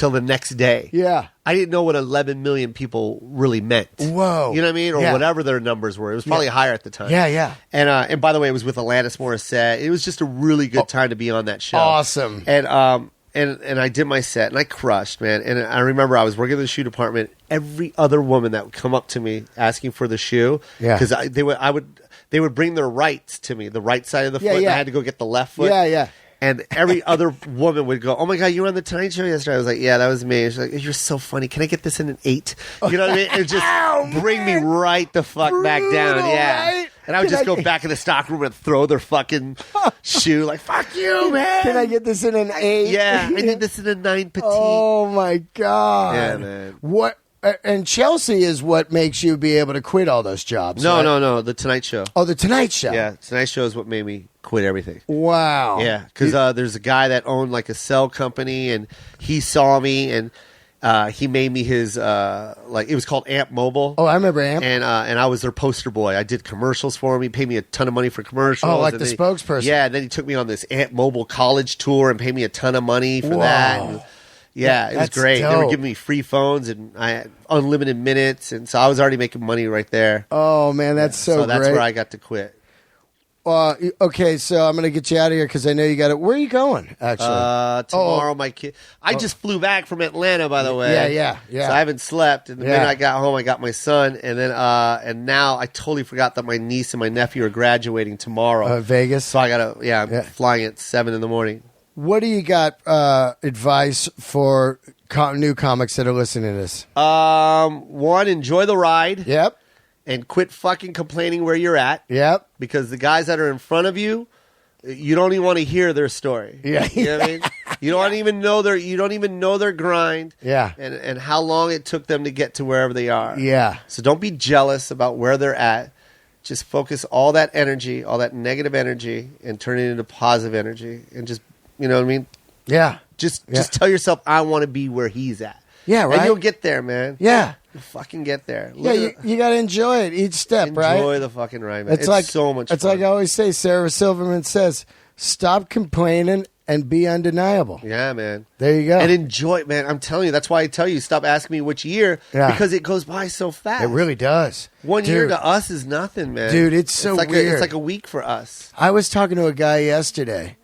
the next day.
Yeah.
I didn't know what 11 million people really meant.
Whoa.
You know what I mean? Or whatever their numbers were. It was probably higher at the time.
Yeah, yeah.
And by the way, it was with Alanis Morissette. It was just a really good time to be on that show.
Awesome.
And I did my set, and I crushed, man. And I remember I was working in the shoe department. Every other woman that would come up to me asking for the shoe, because they would bring their rights to me, the right side of the foot, and I had to go get the left foot.
Yeah, yeah.
And every other woman would go, "Oh my God, you were on the Tonight Show yesterday." I was like, "Yeah, that was me." She's like, "You're so funny. Can I get this in an 8?" You know what I mean? And just bring me right the fuck back down. Yeah.
Right?
And I would just go back in the stock room and throw their fucking shoe like, "Fuck you, man."
Can I get this in an 8?
Yeah, I need this in a 9 petite.
Oh my God.
Yeah, man.
What? And Chelsea is what makes you be able to quit all those jobs.
No. The Tonight Show.
Oh, the Tonight Show.
Yeah, Tonight Show is what made me quit everything.
Wow.
Yeah, because there's a guy that owned like a cell company, and he saw me, and he made me his it was called Amp Mobile.
Oh, I remember Amp.
And I was their poster boy. I did commercials for him. He paid me a ton of money for commercials.
Oh, like the spokesperson.
Yeah, and then he took me on this Amp Mobile college tour and paid me a ton of money for that. And, yeah, it was great.
Dope.
They were giving me free phones, and I had unlimited minutes, and so I was already making money right there.
Oh man, that's so great.
That's where I got to quit.
Okay, so I'm going to get you out of here because I know you got it. Where are you going, actually?
Tomorrow, my kid. I just flew back from Atlanta, by the way.
Yeah.
So I haven't slept. And the minute I got home, I got my son. And then, and now I totally forgot that my niece and my nephew are graduating tomorrow.
Vegas?
So I got to, I'm flying at 7 in the morning.
What do you got advice for new comics that are listening to this?
One, enjoy the ride.
Yep.
And quit fucking complaining where you're at.
Yep.
Because the guys that are in front of you, you don't even want to hear their story.
Yeah.
You know what I mean? You don't even know their grind.
Yeah.
And how long it took them to get to wherever they are.
Yeah.
So don't be jealous about where they're at. Just focus all that energy, all that negative energy, and turn it into positive energy. And just, you know what I mean?
Yeah.
Just tell yourself, I want to be where he's at.
Yeah, right.
And you'll get there, man.
Yeah.
You'll fucking get there.
You got to enjoy it each step, right?
Enjoy the fucking ride, man. It's like, so much fun.
It's like I always say, Sarah Silverman says, stop complaining and be undeniable.
Yeah, man.
There you go.
And enjoy it, man. I'm telling you. That's why I tell you, stop asking me which year, because it goes by so fast.
It really does.
1 year to us is nothing, man.
Dude, it's so weird.
It's like a week for us.
I was talking to a guy yesterday,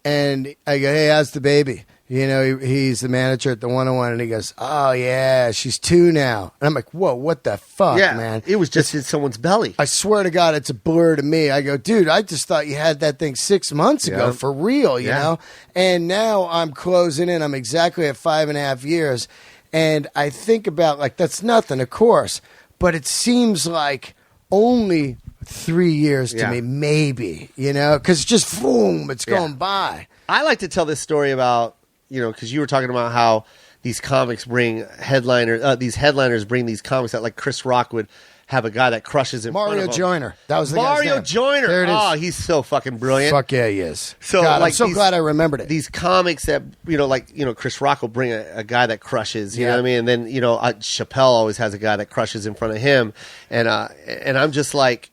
and I go, hey, how's the baby? You know, he's the manager at the 101, and he goes, oh, yeah, she's 2 now. And I'm like, whoa, what the fuck, man?
It was just in someone's belly.
I swear to God, it's a blur to me. I go, dude, I just thought you had that thing 6 months ago, for real, you know? And now I'm closing in. I'm exactly at 5.5 years. And I think about, like, that's nothing, of course. But it seems like only 3 years to me, maybe, you know? Because just, boom, it's going by.
I like to tell this story about, you know, because you were talking about how these comics bring headliners, these headliners bring these comics that, like, Chris Rock would have a guy that crushes in front of him.
Mario Joyner. That was the
Mario
guy's name.
Joyner.
There it is.
Oh, he's so fucking brilliant.
Fuck yeah, he is.
So,
God,
like,
I'm so glad I remembered it.
These comics that, you know, like, you know, Chris Rock will bring a guy that crushes, you know what I mean? And then, you know, Chappelle always has a guy that crushes in front of him. And I'm just like,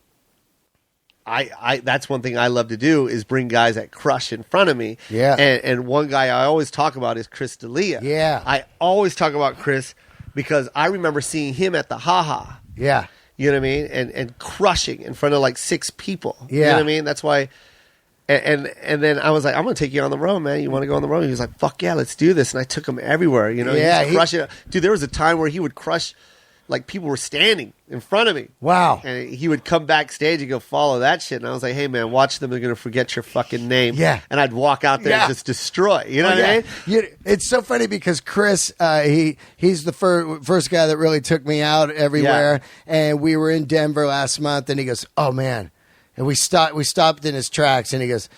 that's one thing I love to do is bring guys that crush in front of me.
Yeah.
And one guy I always talk about is Chris D'Elia.
Yeah.
I always talk about Chris because I remember seeing him at the Ha-Ha.
Yeah.
You know what I mean? And crushing in front of like 6 people.
Yeah.
You know what I mean? That's why. And then I was like, I'm going to take you on the road, man. You want to go on the road? He was like, fuck yeah, let's do this. And I took him everywhere. You know, he's crushing. Dude, there was a time where he would crush, like people were standing in front of me.
Wow.
And he would come backstage and go follow that shit. And I was like, hey, man, watch them. They're going to forget your fucking name.
Yeah.
And I'd walk out there and just destroy. You know what I mean?
It's so funny because Chris, he's the first guy that really took me out everywhere. Yeah. And we were in Denver last month, and he goes, oh, man. And we stopped in his tracks, and he goes,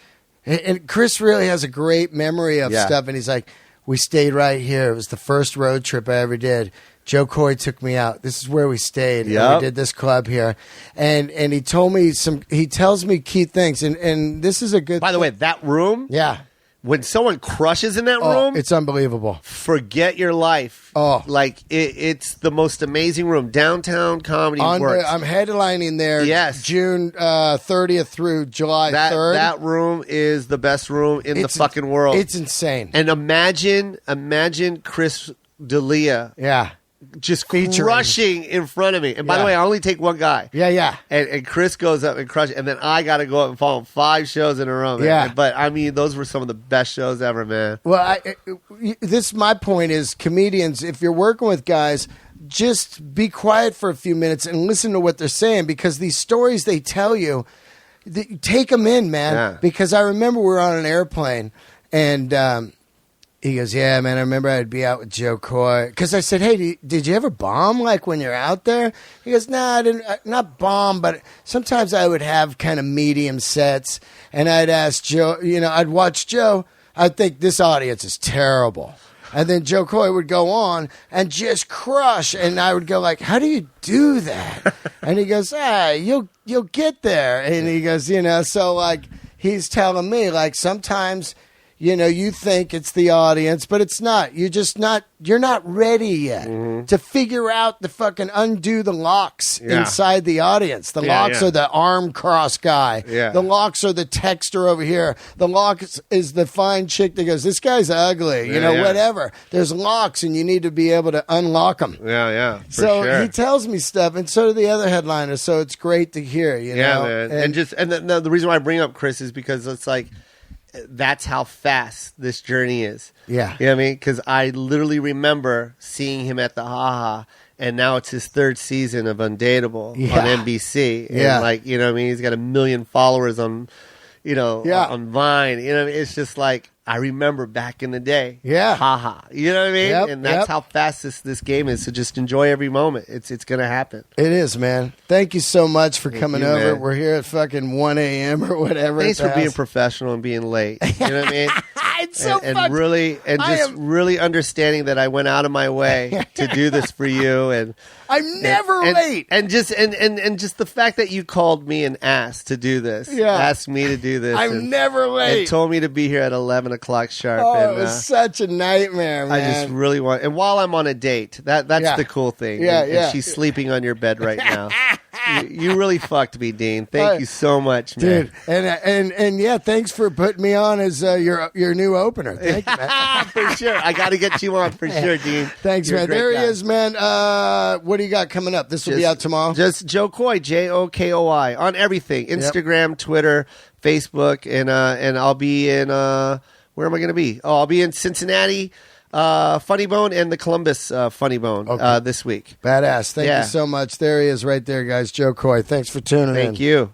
and Chris really has a great memory of stuff. And he's like, we stayed right here. It was the first road trip I ever did. Joe Coy took me out. This is where we stayed. Yep. And we did this club here. And he told me he tells me key things. And this is a good
By the way, that room?
Yeah.
When someone crushes in that room,
it's unbelievable.
Forget your life. Oh, like it's the most amazing room. Downtown comedy works.
I'm headlining there.
Yes,
June 30th through July 3rd.
That room is the best room in the fucking world.
It's insane.
And imagine Chris D'Elia.
Yeah.
Just crushing in front of me. And by the way, I only take one guy.
Yeah.
And Chris goes up and crushes. And then I got to go up and follow 5 shows in a row, man.
Yeah.
But, I mean, those were some of the best shows ever, man.
Well, my point is, comedians, if you're working with guys, just be quiet for a few minutes and listen to what they're saying, because these stories they tell you, take them in, man. Yeah. Because I remember we were on an airplane, and he goes, yeah, man, I remember I'd be out with Joe Coy. Because I said, hey, did you ever bomb, like, when you're out there? He goes, nah, I didn't, not bomb, but sometimes I would have kind of medium sets. And I'd ask Joe, you know, I'd watch Joe. I'd think, this audience is terrible. And then Joe Coy would go on and just crush. And I would go like, how do you do that? And he goes, you'll get there. And he goes, you know, so, like, he's telling me, like, sometimes you think it's the audience, but it's not. You're not ready yet to figure out undo the locks inside the audience. The locks are the arm cross guy. Yeah. The locks are the texter over here. The locks is the fine chick that goes, this guy's ugly, whatever. There's locks, and you need to be able to unlock them.
Yeah.
So he tells me stuff, and so do the other headliners. So it's great to hear,
man. And the reason why I bring up Chris is because it's like, that's how fast this journey is.
Yeah.
You know what I mean? Because I literally remember seeing him at the Ha-Ha, and now it's his third season of Undateable on NBC. And you know what I mean? He's got 1 million followers on, on Vine. You know what I mean? It's just like, I remember back in the day.
Yeah.
Ha-ha. You know what I mean?
Yep,
and that's how fast this game is. So just enjoy every moment. It's going to happen.
It is, man. Thank you so much for coming over. Man. We're here at fucking 1 a.m. or whatever.
Thanks for being professional and being late. You know what I mean?
It's so
and really really understanding that I went out of my way to do this for you, and
I'm never late.
And just the fact that you called me and asked to do this, asked me to do this.
I'm never late.
And told me to be here at 11 o'clock sharp.
Oh,
and,
it was such a nightmare, man.
I just really want, and while I'm on a date, that's the cool thing. And she's sleeping on your bed right now. You really fucked me, Dean. Thank you so much, man.
Dude, and thanks for putting me on as your new opener. Thank you, man.
For sure. I got to get you on for sure, Dean.
Thanks, man. There he is, man. What do you got coming up? This will be out tomorrow?
Just Joe Coy, JOKOI, on everything. Instagram, Twitter, Facebook, and I'll be in, where am I going to be? Oh, I'll be in Cincinnati, Funny Bone, and the Columbus Funny Bone this week.
Badass. Thank you so much. There he is right there, guys. Joe Coy. Thanks for tuning in.
Thank you.